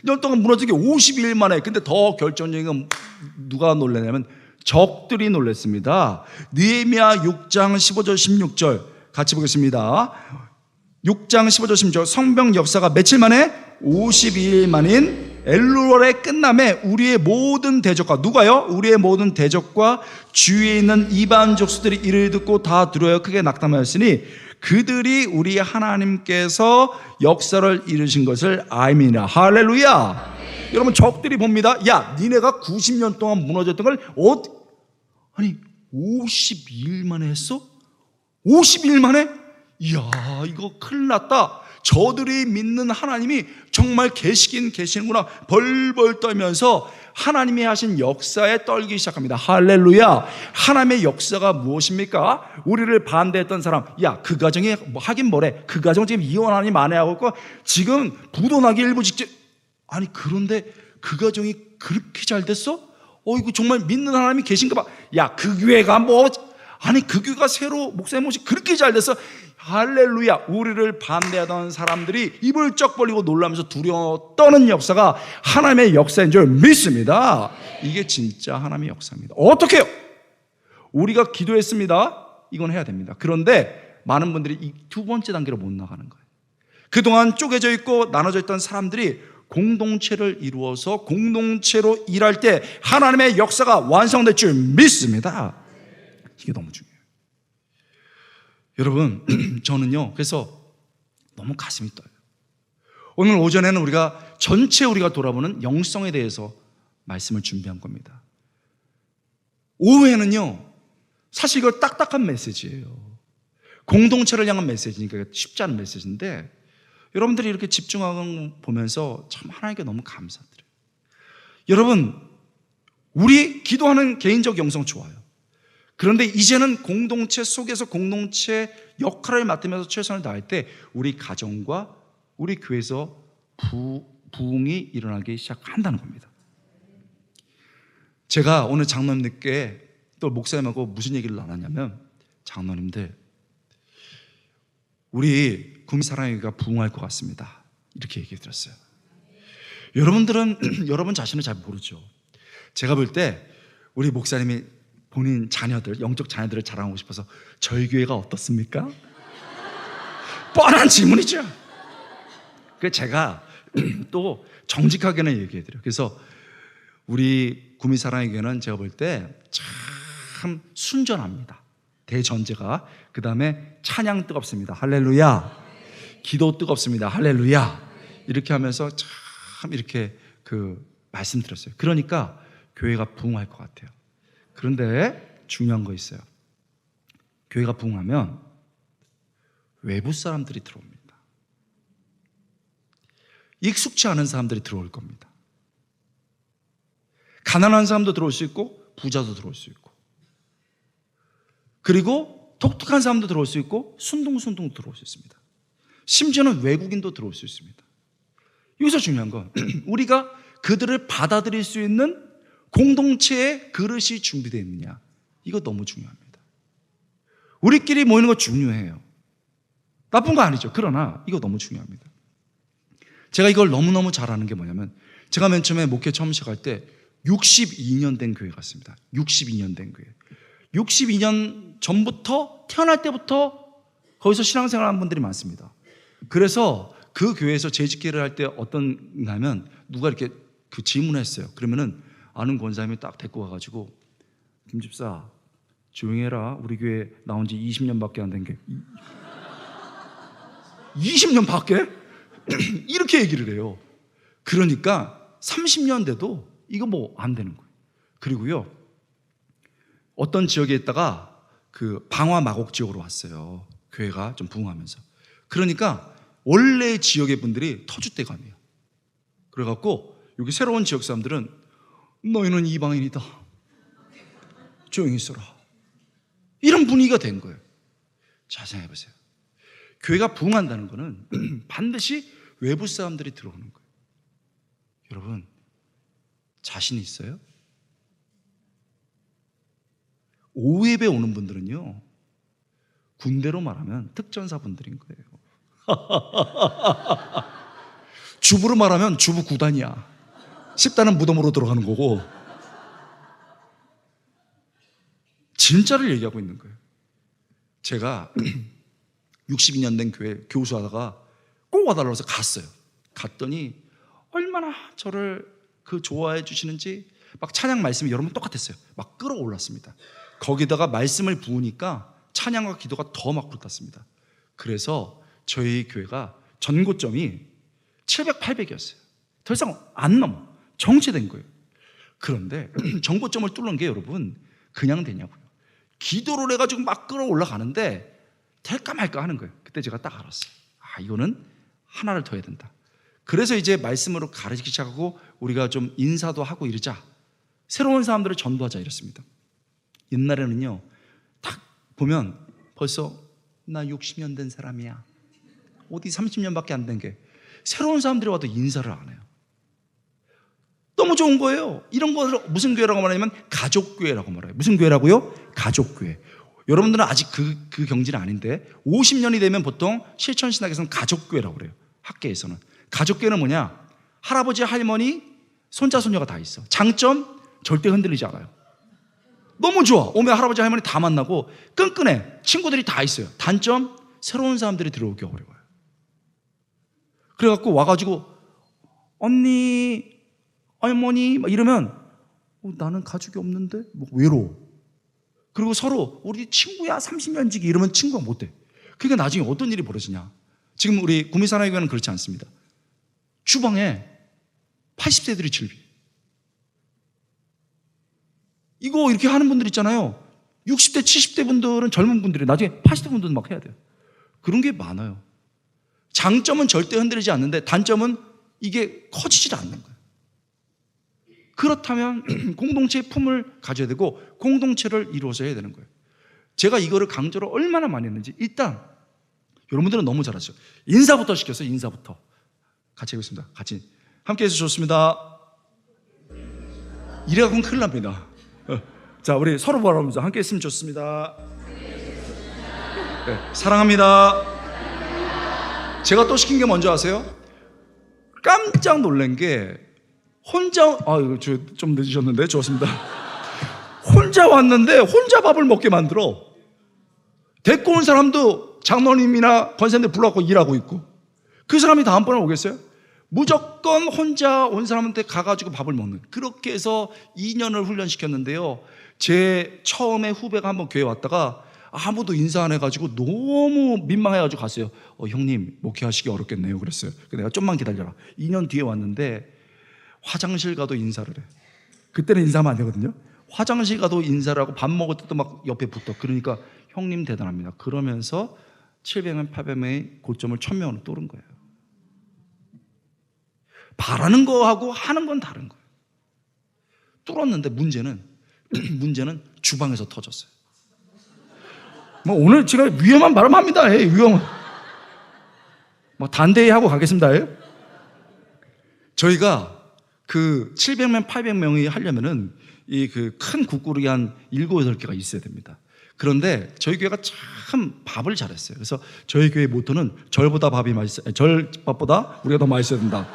50년 동안 무너진 게 52일 만에. 근데 더 결정적인 건 누가 놀라냐면 적들이 놀랐습니다. 느헤미야 6장 15절 16절 같이 보겠습니다. 6장 15절 16절 성벽 역사가 며칠 만에 52일 만인 엘루월의 끝남에 우리의 모든 대적과, 누가요? 우리의 모든 대적과 주위에 있는 이방 족속들이 이를 듣고 다 두려워 크게 낙담하였으니 그들이 우리 하나님께서 역사를 이루신 것을 알미니라. 할렐루야. 여러분, 적들이 봅니다. 야, 니네가 90년 동안 무너졌던 걸 아니 52일 만에 했어? 52일 만에? 이야, 이거 큰일 났다. 저들이 믿는 하나님이 정말 계시긴 계시는구나. 벌벌 떨면서 하나님이 하신 역사에 떨기 시작합니다. 할렐루야. 하나님의 역사가 무엇입니까? 우리를 반대했던 사람, 야, 그 가정이 하긴 뭐래, 그 가정 지금 이혼하니 만회하고 있고 지금 부도나기 일부 직전. 아니, 그런데 그 가정이 그렇게 잘 됐어? 이거 정말 믿는 하나님이 계신가 봐. 야, 그 교회가 아니, 그 교회가 새로 목사님 모시 그렇게 잘 됐어. 할렐루야. 우리를 반대하던 사람들이 입을 쩍 벌리고 놀라면서 두려워 떠는 역사가 하나님의 역사인 줄 믿습니다. 이게 진짜 하나님의 역사입니다. 어떻게 해요? 우리가 기도했습니다. 이건 해야 됩니다. 그런데 많은 분들이 이 두 번째 단계로 못 나가는 거예요. 그동안 쪼개져 있고 나눠져 있던 사람들이 공동체를 이루어서 공동체로 일할 때 하나님의 역사가 완성될 줄 믿습니다. 이게 너무 중요해요. 여러분, 저는요, 그래서 너무 가슴이 떨려요. 오늘 오전에는 우리가 돌아보는 영성에 대해서 말씀을 준비한 겁니다. 오후에는요, 사실 이거 딱딱한 메시지예요. 공동체를 향한 메시지니까 쉽지 않은 메시지인데, 여러분들이 이렇게 집중하고 보면서 참 하나님께 너무 감사드려요. 여러분, 우리 기도하는 개인적 영성 좋아요. 그런데 이제는 공동체 속에서 공동체 역할을 맡으면서 최선을 다할 때 우리 가정과 우리 교회에서 부흥이 일어나기 시작한다는 겁니다. 제가 오늘 장로님들께 또 목사님하고 무슨 얘기를 나눴냐면, 장로님들, 우리 구미사랑회가 부흥할 것 같습니다. 이렇게 얘기 드렸어요. 여러분들은 여러분 자신을 잘 모르죠. 제가 볼 때 우리 목사님이 본인 자녀들, 영적 자녀들을 자랑하고 싶어서 저희 교회가 어떻습니까? 뻔한 질문이죠. 그래서 제가 또 정직하게는 얘기해드려요. 그래서 우리 구미사랑의 교회는 제가 볼 때 참 순전합니다. 대전제가. 그 다음에 찬양 뜨겁습니다. 할렐루야. 기도 뜨겁습니다. 할렐루야. 이렇게 하면서 참 이렇게 말씀드렸어요. 그러니까 교회가 부흥할 것 같아요. 그런데 중요한 거 있어요. 교회가 부흥하면 외부 사람들이 들어옵니다. 익숙치 않은 사람들이 들어올 겁니다. 가난한 사람도 들어올 수 있고 부자도 들어올 수 있고, 그리고 독특한 사람도 들어올 수 있고 순둥순둥 들어올 수 있습니다. 심지어는 외국인도 들어올 수 있습니다. 여기서 중요한 건 우리가 그들을 받아들일 수 있는 공동체의 그릇이 준비되어 있느냐, 이거 너무 중요합니다. 우리끼리 모이는 거 중요해요. 나쁜 거 아니죠. 그러나 이거 너무 중요합니다. 제가 이걸 너무너무 잘 아는 게 뭐냐면, 제가 맨 처음에 목회 처음 시작할 때 62년 된 교회 갔습니다. 62년 된 교회. 62년 전부터, 태어날 때부터 거기서 신앙생활 하는 분들이 많습니다. 그래서 그 교회에서 재직기를 할 때 어떤가면 누가 이렇게 질문했어요. 그러면은 아는 권사님이 딱 데리고 가가지고, 김집사 조용히 해라. 우리 교회 나온 지 20년밖에 안 된 게 20년 밖에? 이렇게 얘기를 해요. 그러니까 30년 돼도 이거 뭐 안 되는 거예요. 그리고요, 어떤 지역에 있다가 방화 마곡 지역으로 왔어요. 교회가 좀 부흥하면서. 그러니까 원래 지역의 분들이 터줏대감이에요. 그래갖고 여기 새로운 지역 사람들은 너희는 이방인이다, 조용히 있어라, 이런 분위기가 된 거예요. 자, 생각해보세요. 교회가 부흥한다는 거는 반드시 외부 사람들이 들어오는 거예요. 여러분, 자신 있어요? 오예배 오는 분들은요, 군대로 말하면 특전사 분들인 거예요. 주부로 말하면 주부 9단이야. 10단은 무덤으로 들어가는 거고. 진짜를 얘기하고 있는 거예요. 제가 62년 된 교회 교수하다가 꼭 와달라고 해서 갔어요. 갔더니 얼마나 저를 좋아해 주시는지, 막 찬양 말씀이 여러분 똑같았어요. 막 끌어올랐습니다. 거기다가 말씀을 부으니까 찬양과 기도가 더 막 불탔습니다. 그래서 저희 교회가 전고점이 700, 800이었어요. 더 이상 안 넘어. 정체된 거예요. 그런데 전고점을 뚫는 게 여러분 그냥 되냐고요. 기도를 해가지고 막 끌어올라가는데 될까 말까 하는 거예요. 그때 제가 딱 알았어요. 이거는 하나를 더 해야 된다. 그래서 이제 말씀으로 가르치기 시작하고 우리가 좀 인사도 하고 이러자. 새로운 사람들을 전도하자 이랬습니다. 옛날에는요, 딱 보면 벌써 나 60년 된 사람이야. 어디 30년밖에 안 된 게 새로운 사람들이 와도 인사를 안 해요. 너무 좋은 거예요. 이런 것을 무슨 교회라고 말하냐면 가족교회라고 말해요. 무슨 교회라고요? 가족교회. 여러분들은 아직 그 경지는 아닌데 50년이 되면 보통 실천신학에서는 가족교회라고 그래요. 학계에서는. 가족교회는 뭐냐? 할아버지, 할머니, 손자, 손녀가 다 있어. 장점? 절대 흔들리지 않아요. 너무 좋아. 오면 할아버지, 할머니 다 만나고 끈끈해. 친구들이 다 있어요. 단점? 새로운 사람들이 들어오기 어려워요. 그래갖고 와가지고 언니, 할머니 막 이러면 나는 가족이 없는데 뭐 외로워. 그리고 서로 우리 친구야 30년 지기 이러면 친구가 못 돼. 그러니까 나중에 어떤 일이 벌어지냐. 지금 우리 구미사나이교회는 그렇지 않습니다. 주방에 80세들이 즐비. 이거 이렇게 하는 분들 있잖아요. 60대 70대 분들은 젊은 분들이 나중에 80대 분들은 막 해야 돼요. 그런 게 많아요. 장점은 절대 흔들리지 않는데 단점은 이게 커지질 않는 거예요. 그렇다면 공동체의 품을 가져야 되고 공동체를 이루어서 해야 되는 거예요. 제가 이거를 강조를 얼마나 많이 했는지 일단 여러분들은 너무 잘하죠. 인사부터 시켰어요. 인사부터. 같이 하겠습니다. 같이 함께 해서 좋습니다. 이래갖고는 큰일 납니다. 자, 우리 서로 바라보면서 함께 했으면 좋습니다. 네, 사랑합니다. 제가 또 시킨 게 뭔지 아세요? 깜짝 놀란 게 혼자, 이거 좀 늦으셨는데 좋습니다. 혼자 왔는데 혼자 밥을 먹게 만들어. 데리고 온 사람도 장로님이나 권사님들 불러갖고 일하고 있고. 그 사람이 다음번에 오겠어요? 무조건 혼자 온 사람한테 가가지고 밥을 먹는. 그렇게 해서 2년을 훈련시켰는데요. 제 처음에 후배가 한번 교회 왔다가 아무도 인사 안 해가지고 너무 민망해가지고 갔어요. 형님 목회하시기 어렵겠네요 그랬어요. 내가 좀만 기다려라. 2년 뒤에 왔는데 화장실 가도 인사를 해. 그때는 인사하면 안 되거든요. 화장실 가도 인사를 하고 밥 먹을 때도 막 옆에 붙어. 그러니까 형님 대단합니다. 그러면서 700명 800명의 고점을 1000명으로 뚫은 거예요. 바라는 거하고 하는 건 다른 거예요. 뚫었는데 문제는 주방에서 터졌어요. 뭐 오늘 제가 위험한 발언 합니다. 위험한. 뭐 단대히 하고 가겠습니다. 저희가 그 700명, 800명이 하려면은 이 그 큰 국구르기 한 7, 8개가 있어야 됩니다. 그런데 저희 교회가 참 밥을 잘했어요. 그래서 저희 교회 모토는 절보다 밥이 맛있어요. 절밥보다 우리가 더 맛있어야 된다.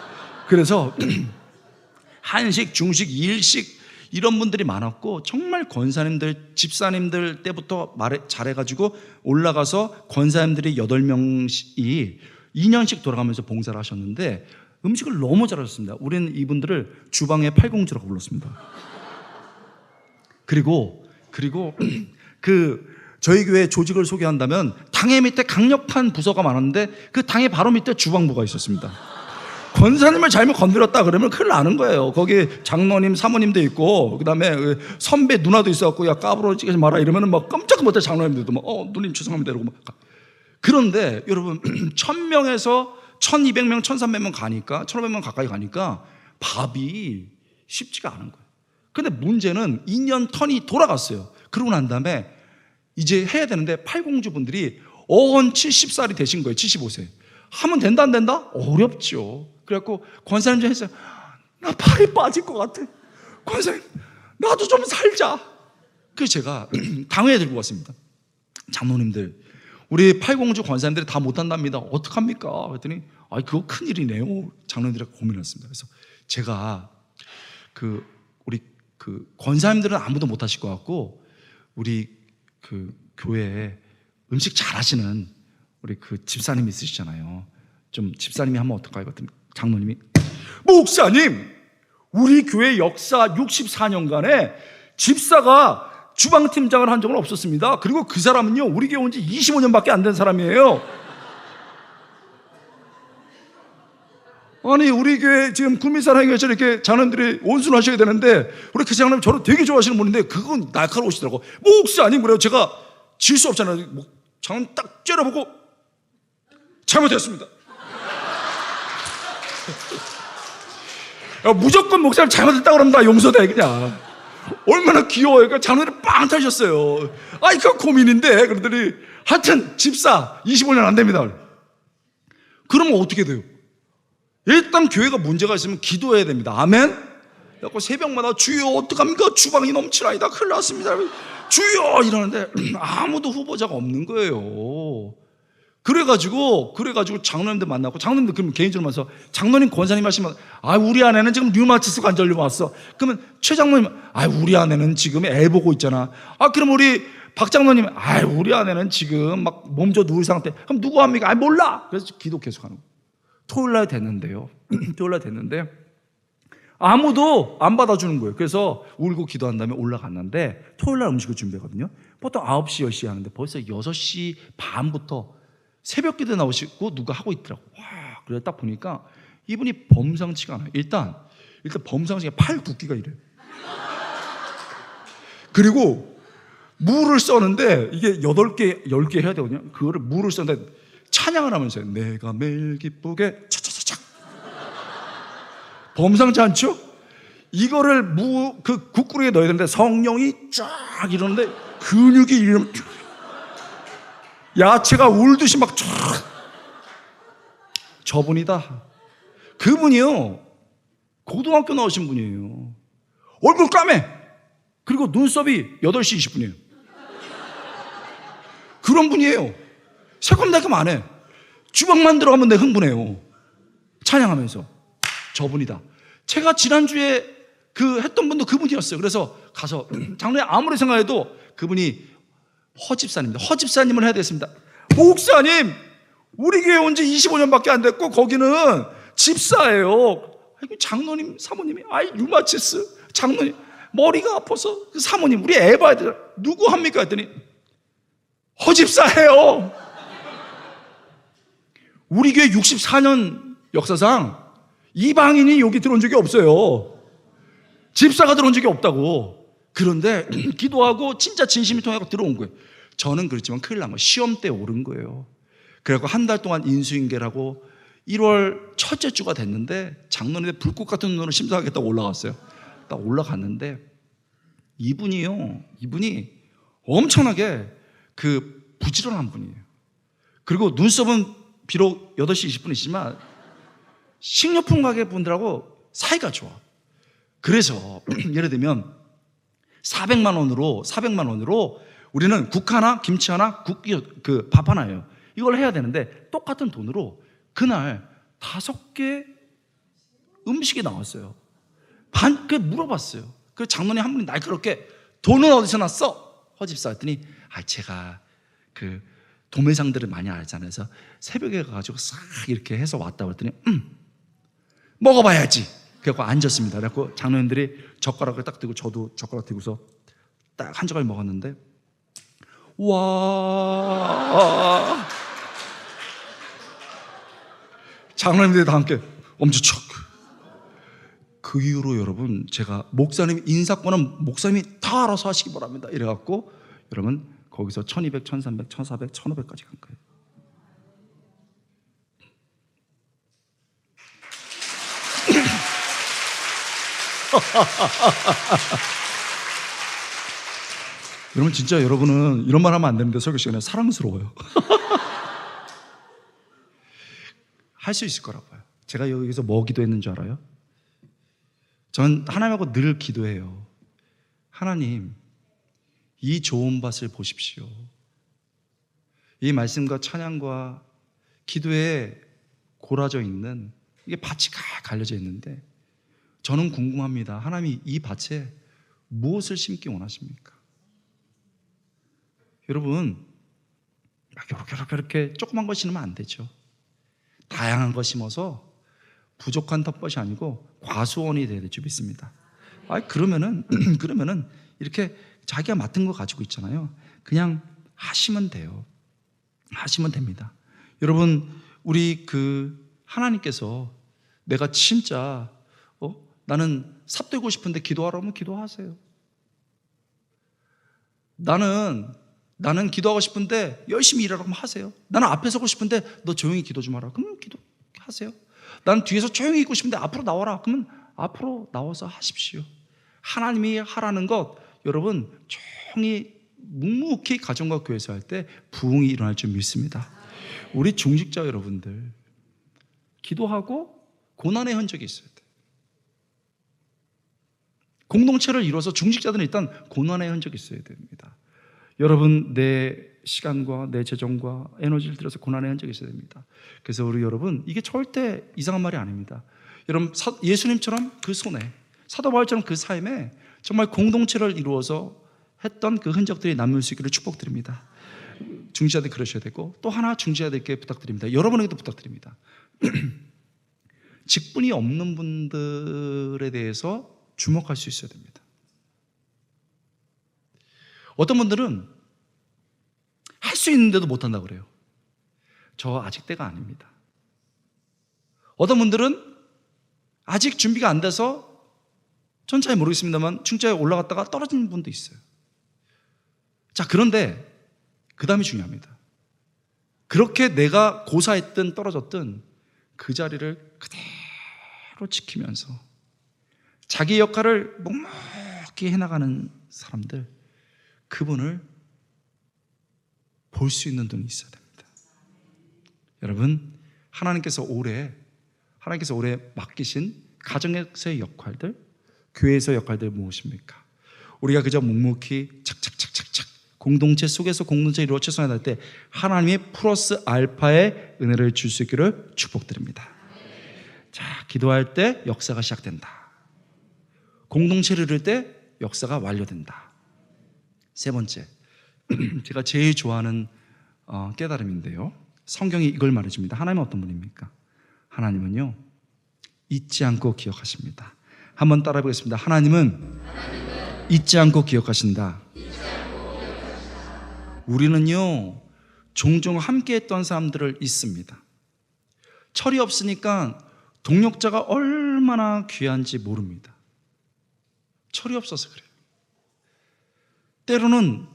그래서 한식, 중식, 일식 이런 분들이 많았고 정말 권사님들, 집사님들 때부터 잘해가지고 올라가서 권사님들이 8명이 2년씩 돌아가면서 봉사를 하셨는데 음식을 너무 잘하셨습니다. 우리는 이분들을 주방의 팔공주라고 불렀습니다. 그리고 저희 교회 조직을 소개한다면 당의 밑에 강력한 부서가 많았는데 그 당의 바로 밑에 주방부가 있었습니다. 권사님을 잘못 건드렸다 그러면 큰일 나는 거예요. 거기 장로님, 사모님도 있고 그다음에 선배 누나도 있어갖고 야 까불어지지 마라 이러면은 막 깜짝 못해. 장로님들도 막 누님 죄송합니다 이러고 막. 그런데 여러분 1000명에서 1200명, 1300명 가니까 1500명 가까이 가니까 밥이 쉽지가 않은 거예요. 근데 문제는 2년 턴이 돌아갔어요. 그러고 난 다음에 이제 해야 되는데 팔공주분들이 어언 70살이 되신 거예요. 75세. 하면 된다 안 된다? 어렵죠. 그래갖고 권사님 좀 했어요. 나 팔이 빠질 것 같아. 권사님 나도 좀 살자. 그래서 제가 당회에 들고 왔습니다. 장로님들 우리 팔공주 권사님들이 다 못한답니다. 어떡합니까? 그랬더니 아, 그거 큰일이네요. 장로님들이 고민했습니다. 그래서 제가 우리 권사님들은 아무도 못 하실 것 같고, 우리 교회에 음식 잘 하시는 우리 집사님 있으시잖아요. 좀 집사님이 하면 어떨까요? 그랬더니 장로님이, 목사님, 우리 교회 역사 64년간에 집사가 주방팀장을 한 적은 없었습니다. 그리고 그 사람은요, 우리 교회 온 지 25년밖에 안 된 사람이에요. 아니, 우리 교회 지금 구민사랑교회에서 이렇게 장로님들이 온순하셔야 되는데, 우리 그 장로님 저를 되게 좋아하시는 분인데 그건 날카로우시더라고. 목사님, 그래요. 제가 질 수 없잖아요. 장로님 딱 째려보고, 잘못했습니다. 야, 무조건 목사님 잘못했다고 그러면 다 용서돼 그냥. 얼마나 귀여워요. 그러니까 장로님이 빵 터졌어요. 아이, 그 고민인데. 그러더니 하여튼 집사 25년 안 됩니다. 그러면 어떻게 돼요? 일단 교회가 문제가 있으면 기도해야 됩니다. 아멘? 그래서 새벽마다 주여 어떡합니까? 주방이 넘치나이다. 큰일 났습니다. 주여 이러는데 아무도 후보자가 없는 거예요. 그래가지고 장로님들 만나고, 장로님들 그러면 개인적으로 만나서, 장로님 권사님 하시면, 아, 우리 아내는 지금 류마티스 관절염 왔어. 그러면 최 장로님, 아, 우리 아내는 지금 애 보고 있잖아. 아, 그럼 우리 박 장로님, 아, 우리 아내는 지금 막 몸져 누울 상태. 그럼 누구 합니까? 아, 몰라. 그래서 기도 계속하는 거예요. 토요일날 됐는데요. 토요일날 됐는데 아무도 안 받아주는 거예요. 그래서 울고 기도한 다음에 올라갔는데, 토요일날 음식을 준비하거든요. 보통 9시, 10시 하는데 벌써 6시 반부터 새벽 기도 나오시고 누가 하고 있더라고. 와, 그래서 딱 보니까 이분이 범상치가 않아요. 일단 범상치가 팔 굵기가 이래요. 그리고 물을 써는데 이게 8개, 10개 해야 되거든요. 그거를 물을 써는데 찬양을 하면서 내가 매일 기쁘게 차차차차. 범상치 않죠? 이거를 국구리에 넣어야 되는데 성령이 쫙 이러는데 근육이 이러면 야채가 울듯이 막 쫙. 저분이다. 그분이요, 고등학교 나오신 분이에요. 얼굴 까매. 그리고 눈썹이 8시 20분이에요. 그런 분이에요. 새콤달콤 안 해. 주방만 들어가면 내 흥분해요. 찬양하면서. 저분이다. 제가 지난주에 했던 분도 그분이었어요. 그래서 가서 장로님 아무리 생각해도 그분이 허집사님입니다. 허집사님을 해야 되겠습니다. 목사님, 우리 교회 온 지 25년밖에 안 됐고 거기는 집사예요. 장로님, 사모님이, 아이, 류마티스. 장로님, 머리가 아파서. 사모님, 우리 애 봐야 돼. 누구 합니까? 했더니 허집사예요. 우리 교회 64년 역사상 이방인이 여기 들어온 적이 없어요. 집사가 들어온 적이 없다고. 그런데 기도하고 진짜 진심이 통하고 들어온 거예요. 저는 그렇지만 큰일 난 거예요. 시험 때 오른 거예요. 그래갖고 한 달 동안 인수인계라고 1월 첫째 주가 됐는데 장로님의 불꽃 같은 눈으로 심사하겠다고 올라갔어요. 딱 올라갔는데 이분이 엄청나게 부지런한 분이에요. 그리고 눈썹은 비록 8시 20분이지만 식료품 가게 분들하고 사이가 좋아. 그래서 예를 들면 400만 원으로 우리는 국 하나, 김치 하나, 밥 하나예요. 이걸 해야 되는데 똑같은 돈으로 그날 5개 음식이 나왔어요. 물어봤어요. 그 장로님 한 분이 날카롭게 돈은 어디서 났어? 허집사 했더니 제가 도매상들을 많이 알잖아요. 그래서 새벽에 가가지고 싹 이렇게 해서 왔다고 했더니 먹어봐야지. 그래서 앉았습니다. 그래서 장로님들이 젓가락을 딱 들고 저도 젓가락 들고서 딱 한 젓갈 먹었는데 와, 장로님들이 다 함께 엄지척. 그 이후로 여러분, 제가 목사님 인사권은 목사님이 다 알아서 하시기 바랍니다 이래갖고 여러분 거기서 1200, 1300, 1400, 1500까지 간 거예요. 여러분, 진짜 여러분은 이런 말 하면 안 되는데 설교 시간에 사랑스러워요. 할 수 있을 거라고 봐요. 제가 여기서 뭐 기도했는 줄 알아요? 전 하나님하고 늘 기도해요. 하나님, 이 좋은 밭을 보십시오. 이 말씀과 찬양과 기도에 고라져 있는 이게 밭이 갈려져 있는데 저는 궁금합니다. 하나님이 이 밭에 무엇을 심기 원하십니까? 여러분, 막 이렇게 조그만 거 심으면 안 되죠. 다양한 거 심어서 부족한 텃밭이 아니고 과수원이 돼야 될 줄 믿습니다. 그러면은 이렇게 자기가 맡은 거 가지고 있잖아요. 그냥 하시면 돼요. 하시면 됩니다. 여러분, 우리 하나님께서 내가 진짜 나는 삽되고 싶은데 기도하라면 기도하세요. 나는 기도하고 싶은데 열심히 일하라고 하세요. 나는 앞에 서고 싶은데 너 조용히 기도 좀 하라. 그러면 기도하세요. 나는 뒤에서 조용히 있고 싶은데 앞으로 나와라. 그러면 앞으로 나와서 하십시오. 하나님이 하라는 것 여러분 조용히 묵묵히 가정과 교회에서 할 때 부흥이 일어날 줄 믿습니다. 우리 중직자 여러분들 기도하고 고난의 흔적이 있어야 돼. 공동체를 이루어서 중직자들은 일단 고난의 흔적이 있어야 됩니다. 여러분, 내 시간과 내 재정과 에너지를 들여서 고난의 흔적이 있어야 됩니다. 그래서 우리 여러분, 이게 절대 이상한 말이 아닙니다. 여러분, 예수님처럼 그 손에, 사도 바울처럼 그 삶에 정말 공동체를 이루어서 했던 그 흔적들이 남을 수 있기를 축복드립니다. 중지자들 그러셔야 되고, 또 하나 중지자들께 부탁드립니다. 여러분에게도 부탁드립니다. 직분이 없는 분들에 대해서 주목할 수 있어야 됩니다. 어떤 분들은 할 수 있는데도 못한다고 그래요. 저 아직 때가 아닙니다. 어떤 분들은 아직 준비가 안 돼서 전 잘 모르겠습니다만 중자에 올라갔다가 떨어지는 분도 있어요. 자, 그런데 그 다음이 중요합니다. 그렇게 내가 고사했든 떨어졌든 그 자리를 그대로 지키면서 자기 역할을 묵묵히 해나가는 사람들, 그분을 볼 수 있는 눈이 있어야 됩니다. 여러분, 하나님께서 올해 맡기신 가정에서의 역할들, 교회에서의 역할들 무엇입니까? 우리가 그저 묵묵히 착착착착착 공동체 속에서 공동체 이루어 최선을 다할 때 하나님이 플러스 알파의 은혜를 줄 수 있기를 축복드립니다. 자, 기도할 때 역사가 시작된다. 공동체를 이룰 때 역사가 완료된다. 세 번째, 제가 제일 좋아하는 깨달음인데요, 성경이 이걸 말해줍니다. 하나님은 어떤 분입니까? 하나님은요, 잊지 않고 기억하십니다. 한번 따라해 보겠습니다. 하나님은 잊지 않고 기억하신다. 우리는요, 종종 함께했던 사람들을 잊습니다. 철이 없으니까 동역자가 얼마나 귀한지 모릅니다. 철이 없어서 그래요. 때로는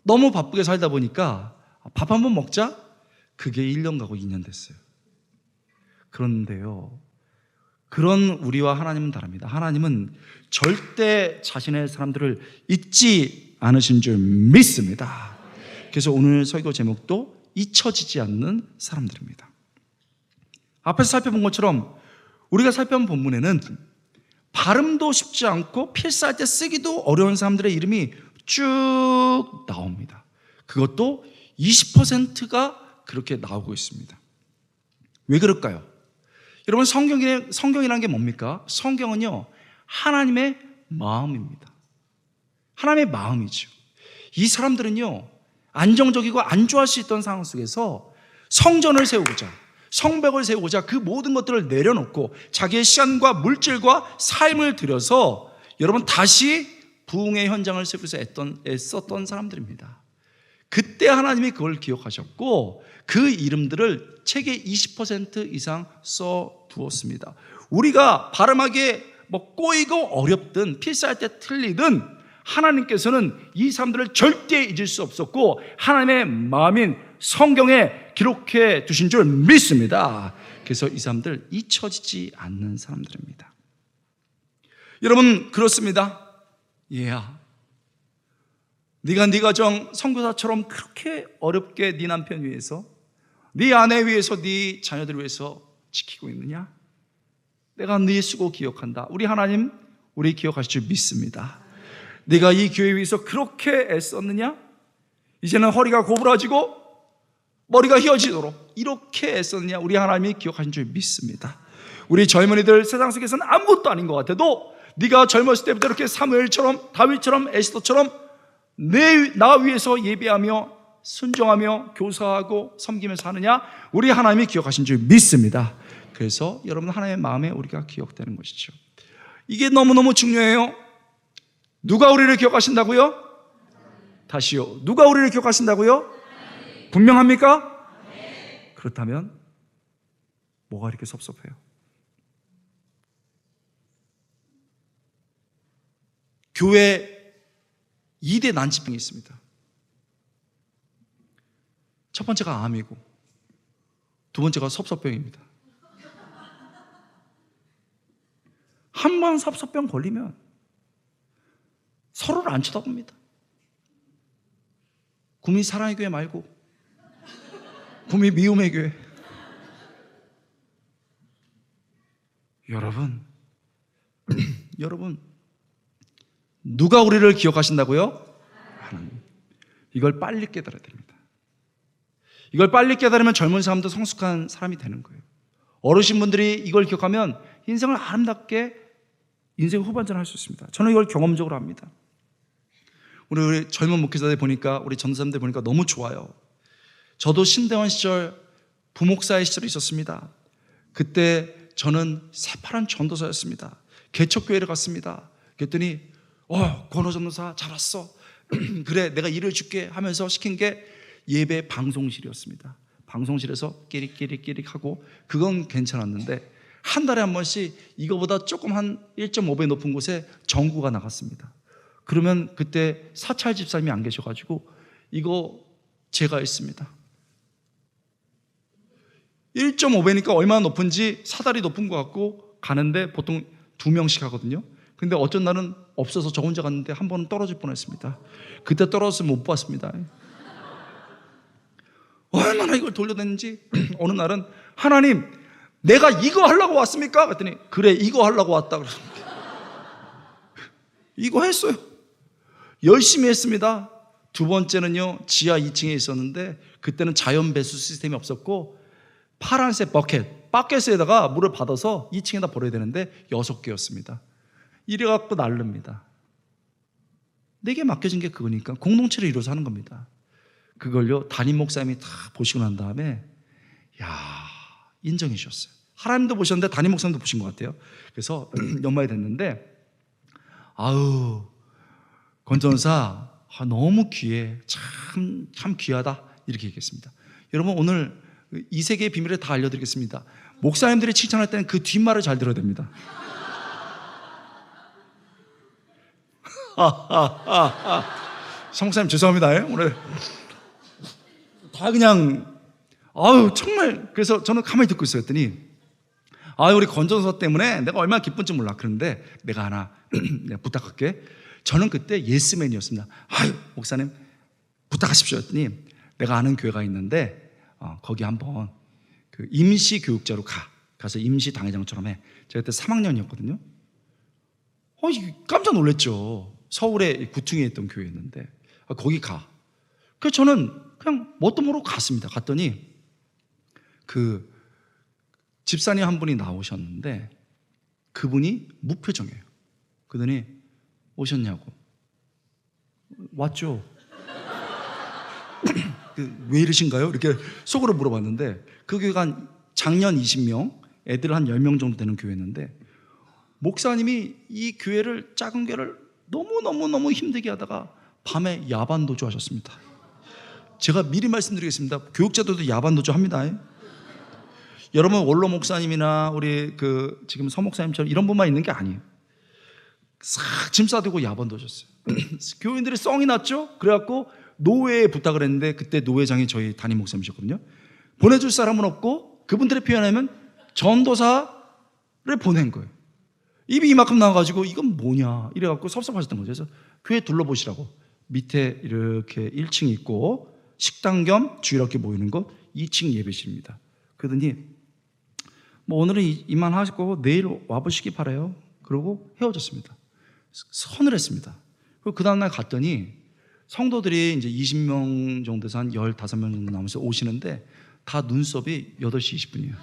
너무 바쁘게 살다 보니까 밥 한번 먹자? 그게 1년 가고 2년 됐어요. 그런데요, 그런 우리와 하나님은 다릅니다. 하나님은 절대 자신의 사람들을 잊지 않으신 줄 믿습니다. 그래서 오늘 설교 제목도 잊혀지지 않는 사람들입니다. 앞에서 살펴본 것처럼 우리가 살펴본 본문에는 발음도 쉽지 않고 필사할 때 쓰기도 어려운 사람들의 이름이 쭉 나옵니다. 그것도 20%가 그렇게 나오고 있습니다. 왜 그럴까요? 여러분, 성경이라는 게 뭡니까? 성경은요, 하나님의 마음입니다. 하나님의 마음이죠. 이 사람들은요, 안정적이고 안주할 수 있던 상황 속에서 성전을 세우고자, 성벽을 세우고자 그 모든 것들을 내려놓고 자기의 시간과 물질과 삶을 들여서 여러분 다시 부흥의 현장을 세우기 위해서 애썼던 사람들입니다. 그때 하나님이 그걸 기억하셨고 그 이름들을 책에 20% 이상 써두었습니다. 우리가 발음하기에 꼬이고 어렵든 필사할 때 틀리든 하나님께서는 이 사람들을 절대 잊을 수 없었고 하나님의 마음인 성경에 기록해 두신 줄 믿습니다. 그래서 이 사람들 잊혀지지 않는 사람들입니다. 여러분, 그렇습니다. 네가 네 가정 선교사처럼 그렇게 어렵게 네 남편 위해서, 네 아내 위해서, 네 자녀들 위해서 지키고 있느냐? 내가 네 수고 기억한다. 우리 하나님 우리 기억하실 줄 믿습니다. 네가 이 교회 위해서 그렇게 애썼느냐? 이제는 허리가 고부라지고 머리가 휘어지도록 이렇게 애썼느냐? 우리 하나님이 기억하신 줄 믿습니다. 우리 젊은이들 세상 속에서는 아무것도 아닌 것 같아도 네가 젊었을 때부터 이렇게 사무엘처럼 다윗처럼 에스더처럼 나 위해서 예배하며 순종하며 교사하고 섬기면서 하느냐? 우리 하나님이 기억하신 줄 믿습니다. 그래서 여러분 하나님의 마음에 우리가 기억되는 것이죠. 이게 너무너무 중요해요. 누가 우리를 기억하신다고요? 다시요. 누가 우리를 기억하신다고요? 분명합니까? 그렇다면 뭐가 이렇게 섭섭해요? 교회 2대 난치병이 있습니다. 첫 번째가 암이고 두 번째가 섭섭병입니다. 한 번 섭섭병 걸리면 서로를 안 쳐다봅니다. 구미 사랑의 교회 말고 구미 미움의 교회. 여러분 누가 우리를 기억하신다고요? 하나님. 이걸 빨리 깨달아야 됩니다. 이걸 빨리 깨달으면 젊은 사람도 성숙한 사람이 되는 거예요. 어르신분들이 이걸 기억하면 인생을 아름답게 인생 후반전을 할 수 있습니다. 저는 이걸 경험적으로 합니다. 우리 젊은 목회자들 보니까, 우리 전도사님들 보니까 너무 좋아요. 저도 신대원 시절 부목사의 시절이 있었습니다. 그때 저는 새파란 전도사였습니다. 개척교회를 갔습니다. 그랬더니 권호 전도사 잘 왔어. 그래 내가 일을 줄게 하면서 시킨 게 예배 방송실이었습니다. 방송실에서 끼릭끼릭끼릭 하고 그건 괜찮았는데 한 달에 한 번씩 이거보다 조금 한 1.5배 높은 곳에 전구가 나갔습니다. 그러면 그때 사찰 집사님이 안 계셔가지고 이거 제가 했습니다. 1.5배니까 얼마나 높은지 사다리 높은 것 같고 가는데 보통 2명씩 하거든요. 근데 어쩐 날은 없어서 저 혼자 갔는데 한 번은 떨어질 뻔했습니다. 그때 떨어졌으면 못 봤습니다. 얼마나 이걸 돌려냈는지. 어느 날은 하나님 내가 이거 하려고 왔습니까? 그랬더니 그래 이거 하려고 왔다 그러십니다. 이거 했어요. 열심히 했습니다. 두 번째는요, 지하 2층에 있었는데 그때는 자연 배수 시스템이 없었고 파란색 바켓에다가 물을 받아서 2층에다 버려야 되는데 6개였습니다. 이래갖고 날릅니다. 내게 맡겨진 게 그거니까 공동체를 이루어서 하는 겁니다. 그걸요 담임 목사님이 다 보시고 난 다음에 인정해 주셨어요. 하나님도 보셨는데 담임 목사님도 보신 것 같아요. 그래서 연말이 됐는데 권전사 너무 귀해, 참 귀하다 이렇게 얘기했습니다. 여러분 오늘 이 세계의 비밀을 다 알려드리겠습니다. 목사님들이 칭찬할 때는 그 뒷말을 잘 들어야 됩니다. 성목사님 죄송합니다. 오늘 다 그냥 정말. 그래서 저는 가만히 듣고 있었더니 우리 권전사 때문에 내가 얼마나 기쁜지 몰라. 그런데 내가 하나 내가 부탁할게. 저는 그때 예스맨이었습니다. 목사님 부탁하십시오 했더니 내가 아는 교회가 있는데 거기 한번 그 임시 교육자로 가서 임시 당회장처럼 해. 제가 그때 3학년이었거든요. 깜짝 놀랐죠. 서울에 구퉁이에 있던 교회였는데 거기 가. 그래서 저는 그냥 뭣도 모르고 갔습니다. 갔더니 그 집사님 한 분이 나오셨는데 그분이 무표정이에요. 그러더니 오셨냐고. 왔죠. 왜 이러신가요? 이렇게 속으로 물어봤는데 그 교회가 한 작년 20명, 애들 한 10명 정도 되는 교회였는데 목사님이 이 교회를, 작은 교회를 너무 힘들게 하다가 밤에 야반도주 하셨습니다. 제가 미리 말씀드리겠습니다. 교육자들도 야반도주 합니다. 여러분 원로 목사님이나 우리 지금 서 목사님처럼 이런 분만 있는 게 아니에요. 싹 짐 싸들고 야반도주였어요. 교인들이 썽이 났죠. 그래갖고 노회에 부탁을 했는데 그때 노회장이 저희 담임 목사님이셨거든요. 보내줄 사람은 없고 그분들의 표현하면 전도사를 보낸 거예요. 입이 이만큼 나와가지고 이건 뭐냐 이래갖고 섭섭하셨던 거죠. 그래서 교회 둘러보시라고. 밑에 이렇게 1층 있고 식당 겸 주일학교 모이는 곳 2층 예배실입니다. 그러더니 오늘은 이만하시고 내일 와보시기 바라요. 그러고 헤어졌습니다. 서늘했습니다. 그 다음날 갔더니 성도들이 이제 20명 정도에서 한 15명 정도 남아서 오시는데 다 눈썹이 8시 20분이에요.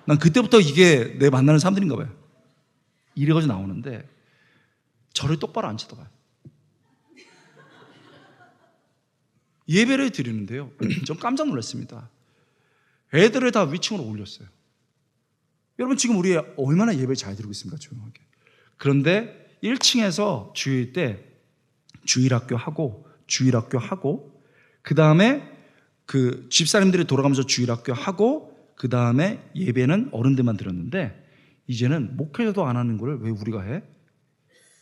난 그때부터 이게 내 만나는 사람들인가 봐요. 이래가지고 나오는데 저를 똑바로 안 쳐다봐요. 예배를 드리는데요. 좀 깜짝 놀랐습니다. 애들을 다 위층으로 올렸어요. 여러분 지금 우리 얼마나 예배 잘 드리고 있습니까? 조용하게. 그런데 1층에서 주일 때 주일학교 하고 그 다음에 그 집사님들이 돌아가면서 주일학교 하고 그 다음에 예배는 어른들만 드렸는데 이제는 목회자도 안 하는 걸 왜 우리가 해?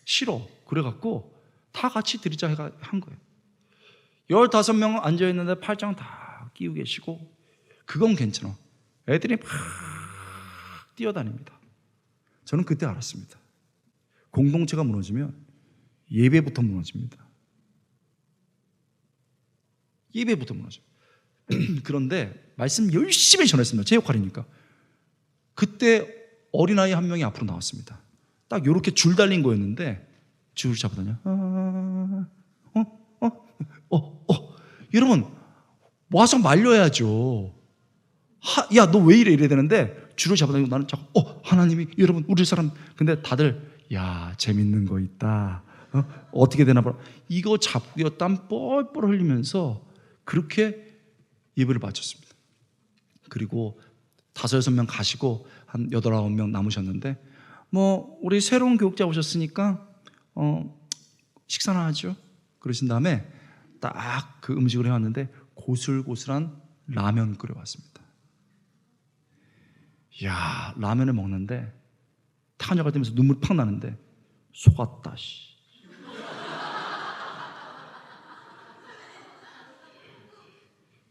싫어. 그래갖고 다 같이 드리자 한 거예요. 15명 앉아있는데 팔짱 다 끼고 계시고 그건 괜찮아. 애들이 막 뛰어다닙니다. 저는 그때 알았습니다. 공동체가 무너지면 예배부터 무너집니다. 예배부터 무너져요. 그런데 말씀 열심히 전했습니다. 제 역할이니까. 그때 어린아이 한 명이 앞으로 나왔습니다. 딱 이렇게 줄 달린 거였는데 줄을 잡아다녀. 여러분 와서 말려야죠. 야, 너 왜 이래? 이래야 되는데 줄을 잡아다니고 나는 자꾸 하나님이 여러분 우리 사람 근데 다들 야 재밌는 거 있다. 어떻게 되나 봐. 이거 잡고요 땀 뻘뻘 흘리면서 그렇게 예배를 마쳤습니다. 그리고 5-6명 가시고 한 8-9명 남으셨는데 뭐 우리 새로운 교육자 오셨으니까 식사나 하죠. 그러신 다음에 딱 그 음식을 해왔는데 고슬고슬한 라면 끓여왔습니다. 야 라면을 먹는데 탄저가 되면서 눈물 팍 나는데 속았다 씨.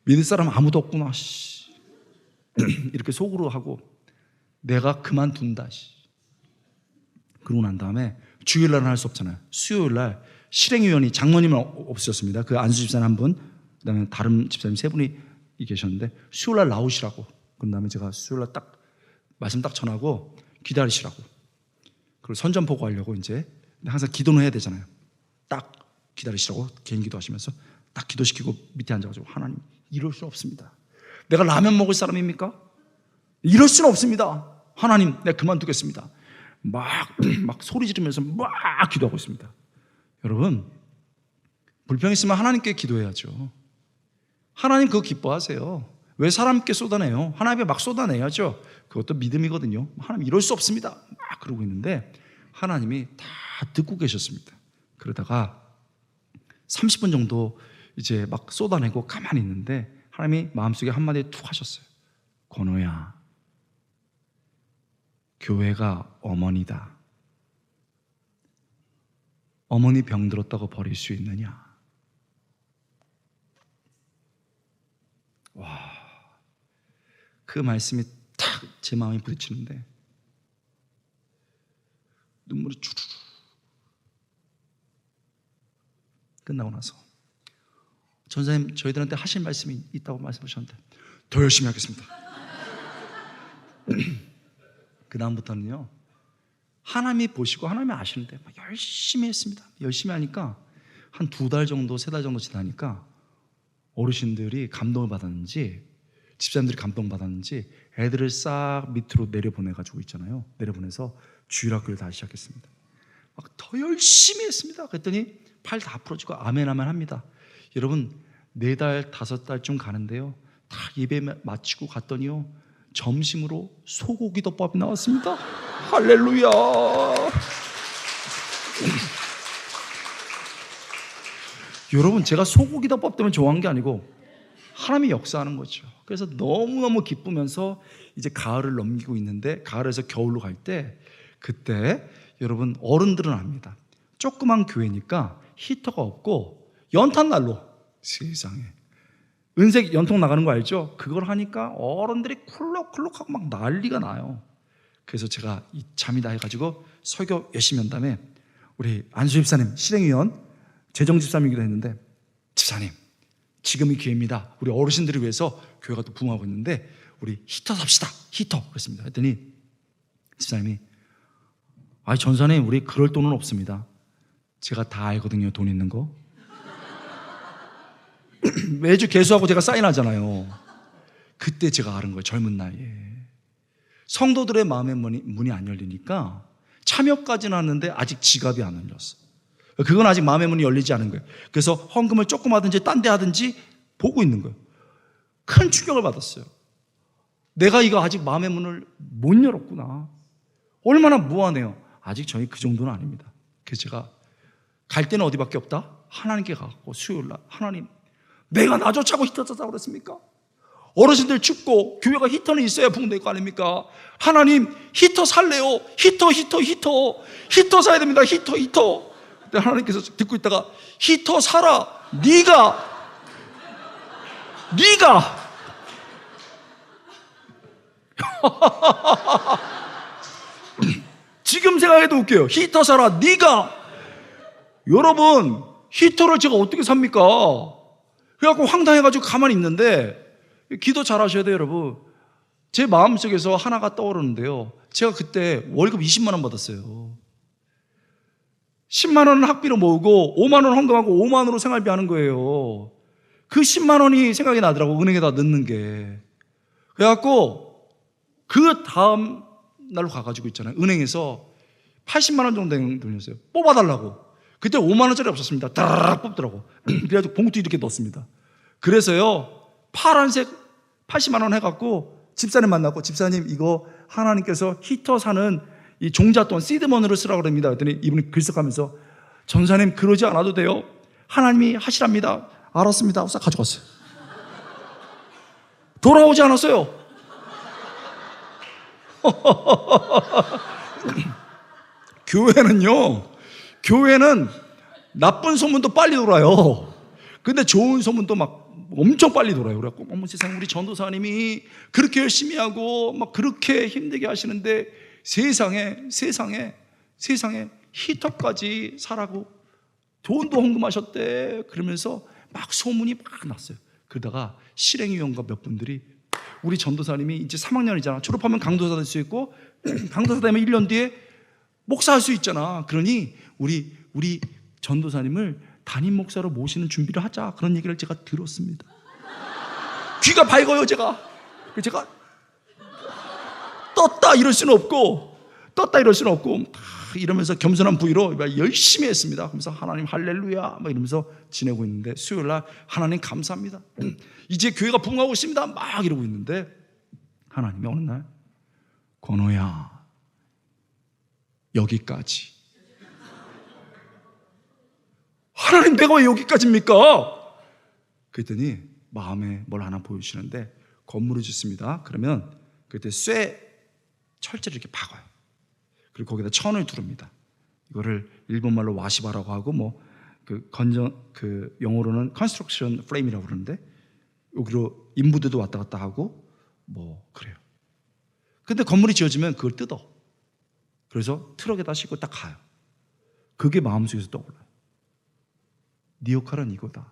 믿을 사람 아무도 없구나 씨. 이렇게 속으로 하고 내가 그만둔다 씨. 그러고 난 다음에 주일날은 할 수 없잖아요. 수요일날 실행위원이 장모님은 없으셨습니다. 그 안수 집사님 한 분, 그다음에 다른 집사님 3분이 계셨는데 수요일날 나오시라고. 그 다음에 제가 수요일날 딱 말씀 딱 전하고 기다리시라고. 그리고 선전포고 하려고 이제 항상 기도는 해야 되잖아요. 딱 기다리시라고 개인 기도하시면서 딱 기도시키고 밑에 앉아가지고 하나님 이럴 수 없습니다. 내가 라면 먹을 사람입니까? 이럴 수는 없습니다. 하나님 내가 그만두겠습니다. 막 소리 지르면서 막 기도하고 있습니다. 여러분 불평 있으면 하나님께 기도해야죠. 하나님 그거 기뻐하세요. 왜 사람께 쏟아내요? 하나님께 막 쏟아내야죠. 그것도 믿음이거든요. 하나님 이럴 수 없습니다. 막 그러고 있는데 하나님이 다 듣고 계셨습니다. 그러다가 30분 정도 이제 막 쏟아내고 가만히 있는데 하나님이 마음속에 한마디 툭 하셨어요. 권호야, 교회가 어머니다. 어머니 병들었다고 버릴 수 있느냐? 와, 그 말씀이 탁 제 마음에 부딪히는데 눈물이 주르르. 끝나고 나서 전사님 저희들한테 하실 말씀이 있다고 말씀하셨는데 더 열심히 하겠습니다. 그 다음부터는요 하나님이 보시고 하나님이 아시는데 열심히 했습니다. 열심히 하니까 한 2달 정도 3달 정도 지나니까 어르신들이 감동을 받았는지 집사님들이 감동받았는지 애들을 싹 밑으로 내려보내가지고 있잖아요. 내려보내서 주일학교를 다시 시작했습니다. 막 더 열심히 했습니다. 그랬더니 팔 다 풀어지고 아멘 아멘 합니다. 여러분 4달 5달쯤 가는데요 다 예배 마치고 갔더니요 점심으로 소고기 덮밥이 나왔습니다. 할렐루야. 여러분 제가 소고기 덮밥 때문에 좋아한 게 아니고 하나님이 역사하는 거죠. 그래서 너무너무 기쁘면서 이제 가을을 넘기고 있는데 가을에서 겨울로 갈 때 그때 여러분 어른들은 압니다. 조그만 교회니까 히터가 없고 연탄난로 세상에 은색 연통 나가는 거 알죠? 그걸 하니까 어른들이 쿨럭쿨럭하고 막 난리가 나요. 그래서 제가 이 잠이다 해가지고 설교 열심히 한 다음에 우리 안수 집사님 실행위원 재정 집사님이기도 했는데 집사님 지금이 기회입니다. 우리 어르신들을 위해서 교회가 또 부흥하고 있는데 우리 히터 삽시다. 히터 그랬습니다. 했더니 집사님이 전사님 우리 그럴 돈은 없습니다. 제가 다 알거든요. 돈 있는 거. 매주 개수하고 제가 사인하잖아요. 그때 제가 아는 거예요. 젊은 나이에. 성도들의 마음의 문이 안 열리니까 참여까지는 하는데 아직 지갑이 안 열렸어. 그건 아직 마음의 문이 열리지 않은 거예요. 그래서 헌금을 조금 하든지 딴 데 하든지 보고 있는 거예요. 큰 충격을 받았어요. 내가 이거 아직 마음의 문을 못 열었구나. 얼마나 무한해요. 아직 저희 그 정도는 아닙니다. 그래서 제가 갈 때는 어디밖에 없다? 하나님께 가고 수요일날 하나님, 내가 나 좋자고 히터 사자고 그랬습니까? 어르신들 춥고 교회가 히터는 있어야 부흥될 거 아닙니까? 하나님, 히터 살래요. 히터 사야 됩니다. 히터. 근데 하나님께서 듣고 있다가 히터 사라. 네가 지금 생각해도 웃겨요. 히터 사라. 네가. 여러분, 히터를 제가 어떻게 삽니까? 그래갖고 황당해가지고 가만히 있는데, 기도 잘 하셔야 돼요, 여러분. 제 마음속에서 하나가 떠오르는데요. 제가 그때 월급 20만 원 받았어요. 10만 원은 학비로 모으고 5만 원 헌금하고 5만 원으로 생활비 하는 거예요. 그 10만 원이 생각이 나더라고, 은행에다 넣는 게. 그래갖고 그 다음 날로 가가지고 있잖아요. 은행에서 80만 원 정도 돌렸어요. 뽑아달라고. 그때 5만 원짜리 없었습니다. 따라락 뽑더라고. 그래가지고 봉투 이렇게 넣었습니다. 그래서요, 파란색 80만 원 해갖고 집사님 만났고, 집사님 이거 하나님께서 히터 사는 이 종잣돈 시드머니로 쓰라고 그럽니다. 그랬더니 이분이 글썩하면서, 전사님 그러지 않아도 돼요. 하나님이 하시랍니다. 알았습니다 하고 싹 가져갔어요. 돌아오지 않았어요. 교회는 나쁜 소문도 빨리 돌아요. 근데 좋은 소문도 막 엄청 빨리 돌아요. 그래갖고 어머 세상에, 우리 전도사님이 그렇게 열심히 하고 막 그렇게 힘들게 하시는데 세상에 히터까지 사라고 돈도 헌금하셨대. 그러면서 막 소문이 막 났어요. 그러다가 실행위원과 몇 분들이, 우리 전도사님이 이제 3학년이잖아. 졸업하면 강도사 될 수 있고 강도사 되면 1년 뒤에 목사할 수 있잖아. 그러니 우리 전도사님을 담임 목사로 모시는 준비를 하자. 그런 얘기를 제가 들었습니다. 귀가 밝아요, 제가. 떴다 이럴 수는 없고 이러면서 겸손한 부위로 열심히 했습니다. 그러면서 하나님 할렐루야 막 이러면서 지내고 있는데, 수요일날 하나님 감사합니다, 이제 교회가 부흥하고 있습니다 막 이러고 있는데, 하나님이 어느 날, 권호야 여기까지. 하나님, 내가 왜 여기까지입니까? 그랬더니 마음에 뭘 하나 보여주시는데, 건물을 짓습니다. 그러면 그때 쇠 철제를 이렇게 박아요. 그리고 거기다 천을 두릅니다. 이거를 일본말로 와시바라고 하고 그 영어로는 컨스트럭션 프레임이라고 그러는데, 여기로 인부들도 왔다 갔다 하고 그래요. 근데 건물이 지어지면 그걸 뜯어. 그래서 트럭에다 싣고 딱 가요. 그게 마음속에서 떠올라요. 네 역할은 이거다.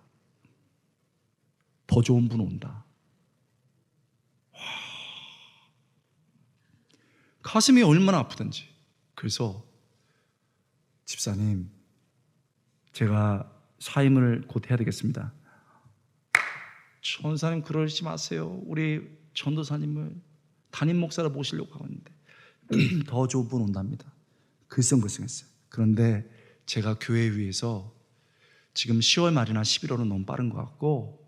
더 좋은 분 온다. 가슴이 얼마나 아프던지. 그래서 집사님, 제가 사임을 곧 해야 되겠습니다. 전사님 그러지 마세요. 우리 전도사님을 담임 목사로 모시려고 하고 있는데 더 좋은 분 온답니다. 글썽글썽했어요. 그런데 제가 교회 위에서 지금 10월 말이나 11월은 너무 빠른 것 같고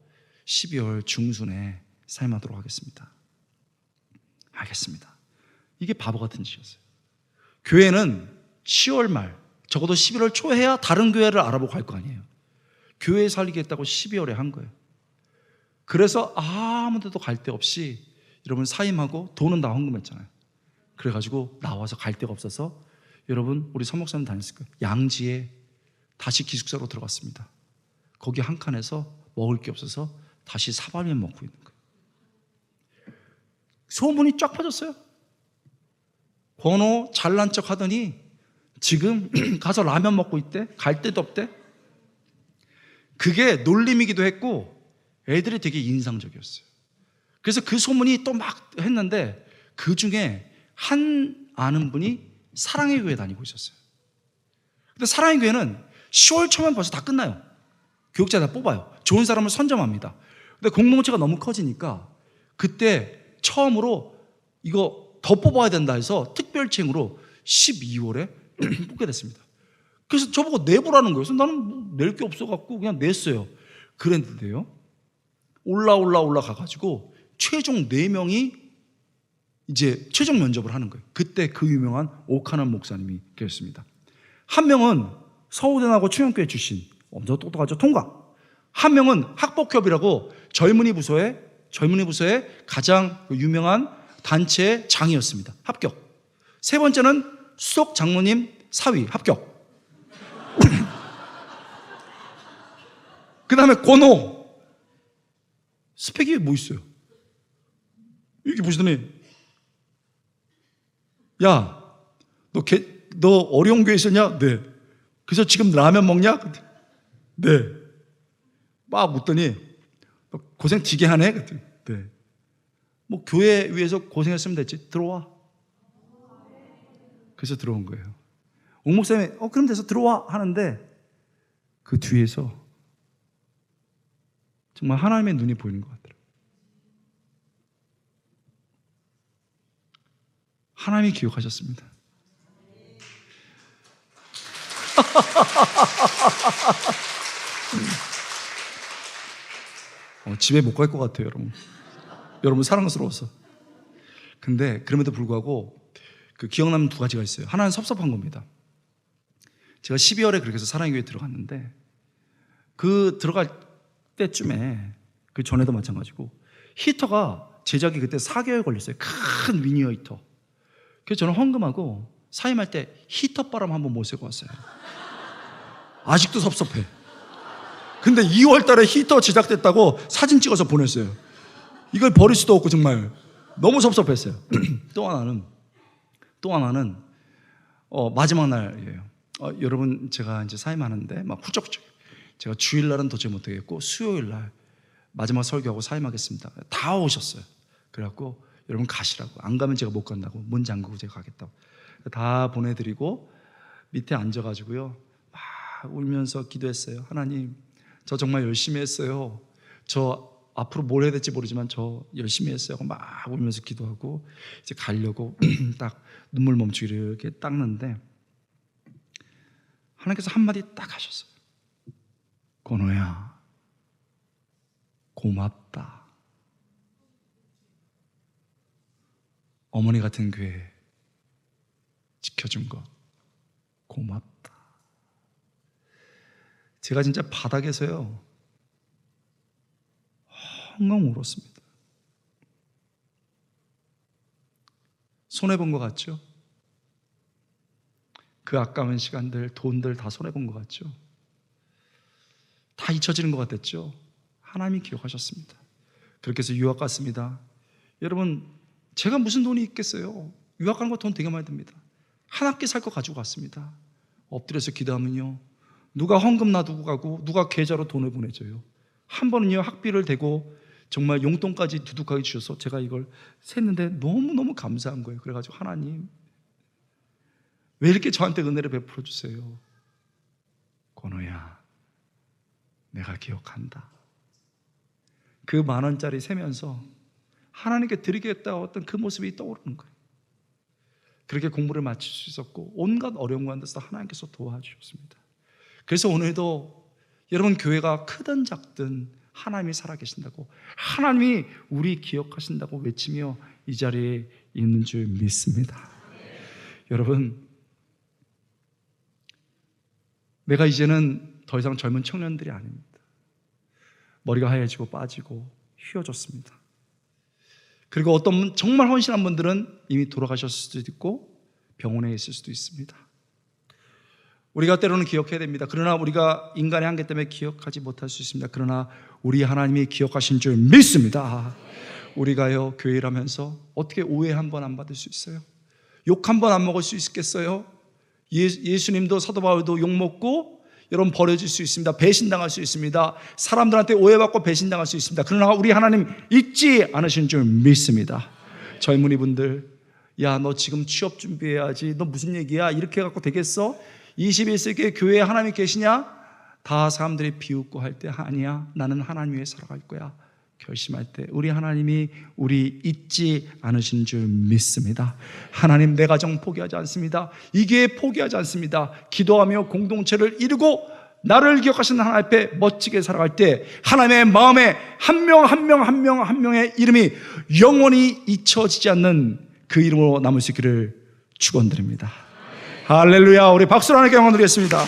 12월 중순에 사임하도록 하겠습니다. 알겠습니다. 이게 바보 같은 짓이었어요. 교회는 10월 말, 적어도 11월 초에 해야 다른 교회를 알아보고 갈 거 아니에요. 교회 살리겠다고 12월에 한 거예요. 그래서 아무 데도 갈 데 없이 여러분 사임하고 돈은 다 헌금했잖아요. 그래가지고 나와서 갈 데가 없어서, 여러분 우리 서목사님 다녔을 거예요. 양지에 다시 기숙사로 들어갔습니다. 거기 한 칸에서 먹을 게 없어서 다시 사발면 먹고 있는 거예요. 소문이 쫙 퍼졌어요. 권호 잘난 척 하더니 지금 가서 라면 먹고 있대. 갈 데도 없대. 그게 놀림이기도 했고 애들이 되게 인상적이었어요. 그래서 그 소문이 또 막 했는데, 그 중에 한 아는 분이 사랑의 교회 다니고 있었어요. 근데 사랑의 교회는 10월 초면 벌써 다 끝나요. 교육자 다 뽑아요. 좋은 사람을 선점합니다. 근데 공동체가 너무 커지니까 그때 처음으로 이거 더 뽑아야 된다 해서 특별층으로 12월에 뽑게 됐습니다. 그래서 저보고 내보라는 거예요. 그래서 나는 뭐 낼 게 없어갖고 그냥 냈어요. 그랬는데요, 올라가가지고 최종 4명이 이제 최종 면접을 하는 거예요. 그때 그 유명한 오카난 목사님이 계셨습니다. 한 명은 서울대나고 충영교회 출신, 엄청 똑똑하죠. 통과. 한 명은 학복협이라고 젊은이 부서의 가장 유명한 단체의 장이었습니다. 합격. 세 번째는 수석 장로님 사위, 합격. 그 다음에 권호. 스펙이 뭐 있어요? 이렇게 보시더니, 야, 너 어려운 교회 있었냐? 네. 그래서 지금 라면 먹냐? 네. 막 묻더니, 너 고생 되게 하네? 그랬더니, 네. 뭐 교회 위해서 고생했으면 됐지. 들어와. 그래서 들어온 거예요. 옥 목사님이 그럼 돼서 들어와 하는데 그 뒤에서 정말 하나님의 눈이 보이는 것 같더라고요. 하나님이 기억하셨습니다. 집에 못 갈 것 같아요, 여러분. 여러분 사랑스러워서. 근데 그럼에도 불구하고 그 기억나는 2가지가 있어요. 하나는 섭섭한 겁니다. 제가 12월에 그렇게 해서 사랑의 교회에 들어갔는데 그 들어갈 때쯤에 그 전에도 마찬가지고 히터가 제작이 그때 4개월 걸렸어요. 큰 미니어 히터. 그래서 저는 헌금하고 사임할 때 히터 바람 한번 못 쐬고 왔어요. 아직도 섭섭해. 근데 2월 달에 히터 제작됐다고 사진 찍어서 보냈어요. 이걸 버릴 수도 없고 정말 너무 섭섭했어요. 또 하나는 마지막 날이에요. 여러분 제가 이제 사임하는데 막 훌쩍훌쩍 제가 주일날은 도저히 못하겠고 수요일날 마지막 설교하고 사임하겠습니다. 다 오셨어요. 그래갖고 여러분 가시라고, 안 가면 제가 못 간다고, 문 잠그고 제가 가겠다고 다 보내드리고 밑에 앉아가지고요 막 울면서 기도했어요. 하나님, 저 정말 열심히 했어요. 저 앞으로 뭘 해야 될지 모르지만 저 열심히 했어요. 막 울면서 기도하고 이제 가려고 딱 눈물 멈추기를 이렇게 닦는데 하나님께서 한마디 딱 하셨어요. 권호야, 고맙다. 어머니 같은 교회 지켜준 거 고맙다. 제가 진짜 바닥에서요 엉엉 울었습니다. 손해본 것 같죠? 그 아까운 시간들, 돈들 다 손해본 것 같죠? 다 잊혀지는 것 같았죠? 하나님이 기억하셨습니다. 그렇게 해서 유학 갔습니다. 여러분, 제가 무슨 돈이 있겠어요? 유학 가는 거 돈 되게 많이 듭니다. 한 학기 살 거 가지고 갔습니다. 엎드려서 기도하면요 누가 헌금 놔두고 가고 누가 계좌로 돈을 보내줘요. 한 번은요 학비를 대고 정말 용돈까지 두둑하게 주셔서 제가 이걸 샜는데 너무너무 감사한 거예요. 그래가지고 하나님, 왜 이렇게 저한테 은혜를 베풀어 주세요? 권호야, 내가 기억한다. 그 10,000원짜리 세면서 하나님께 드리겠다고 어떤 그 모습이 떠오르는 거예요. 그렇게 공부를 마칠 수 있었고 온갖 어려운 가운데서 하나님께서 도와주셨습니다. 그래서 오늘도 여러분 교회가 크든 작든 하나님이 살아계신다고, 하나님이 우리 기억하신다고 외치며 이 자리에 있는 줄 믿습니다. 여러분, 내가 이제는 더 이상 젊은 청년들이 아닙니다. 머리가 하얘지고 빠지고 휘어졌습니다. 그리고 어떤 분, 정말 헌신한 분들은 이미 돌아가셨을 수도 있고 병원에 있을 수도 있습니다. 우리가 때로는 기억해야 됩니다. 그러나 우리가 인간의 한계 때문에 기억하지 못할 수 있습니다. 그러나 우리 하나님이 기억하신 줄 믿습니다. 우리가요 교회라면서 어떻게 오해 한 번 안 받을 수 있어요? 욕 한 번 안 먹을 수 있겠어요? 예수님도 사도 바울도 욕 먹고 여러분 버려질 수 있습니다. 배신당할 수 있습니다. 사람들한테 오해받고 배신당할 수 있습니다. 그러나 우리 하나님 잊지 않으신 줄 믿습니다. 젊은이 분들, 야 너 지금 취업 준비해야지, 너 무슨 얘기야? 이렇게 해갖고 되겠어? 21세기에 교회에 하나님이 계시냐? 다 사람들이 비웃고 할 때 아니야, 나는 하나님 위해 살아갈 거야 결심할 때 우리 하나님이 우리 잊지 않으신 줄 믿습니다. 하나님 내 가정 포기하지 않습니다. 이 교회 포기하지 않습니다. 기도하며 공동체를 이루고 나를 기억하시는 하나님 앞에 멋지게 살아갈 때 하나님의 마음에 한 명 한 명의 이름이 영원히 잊혀지지 않는 그 이름으로 남을 수 있기를 축원드립니다. 할렐루야. 우리 박수로 하나님께 영광 드리겠습니다.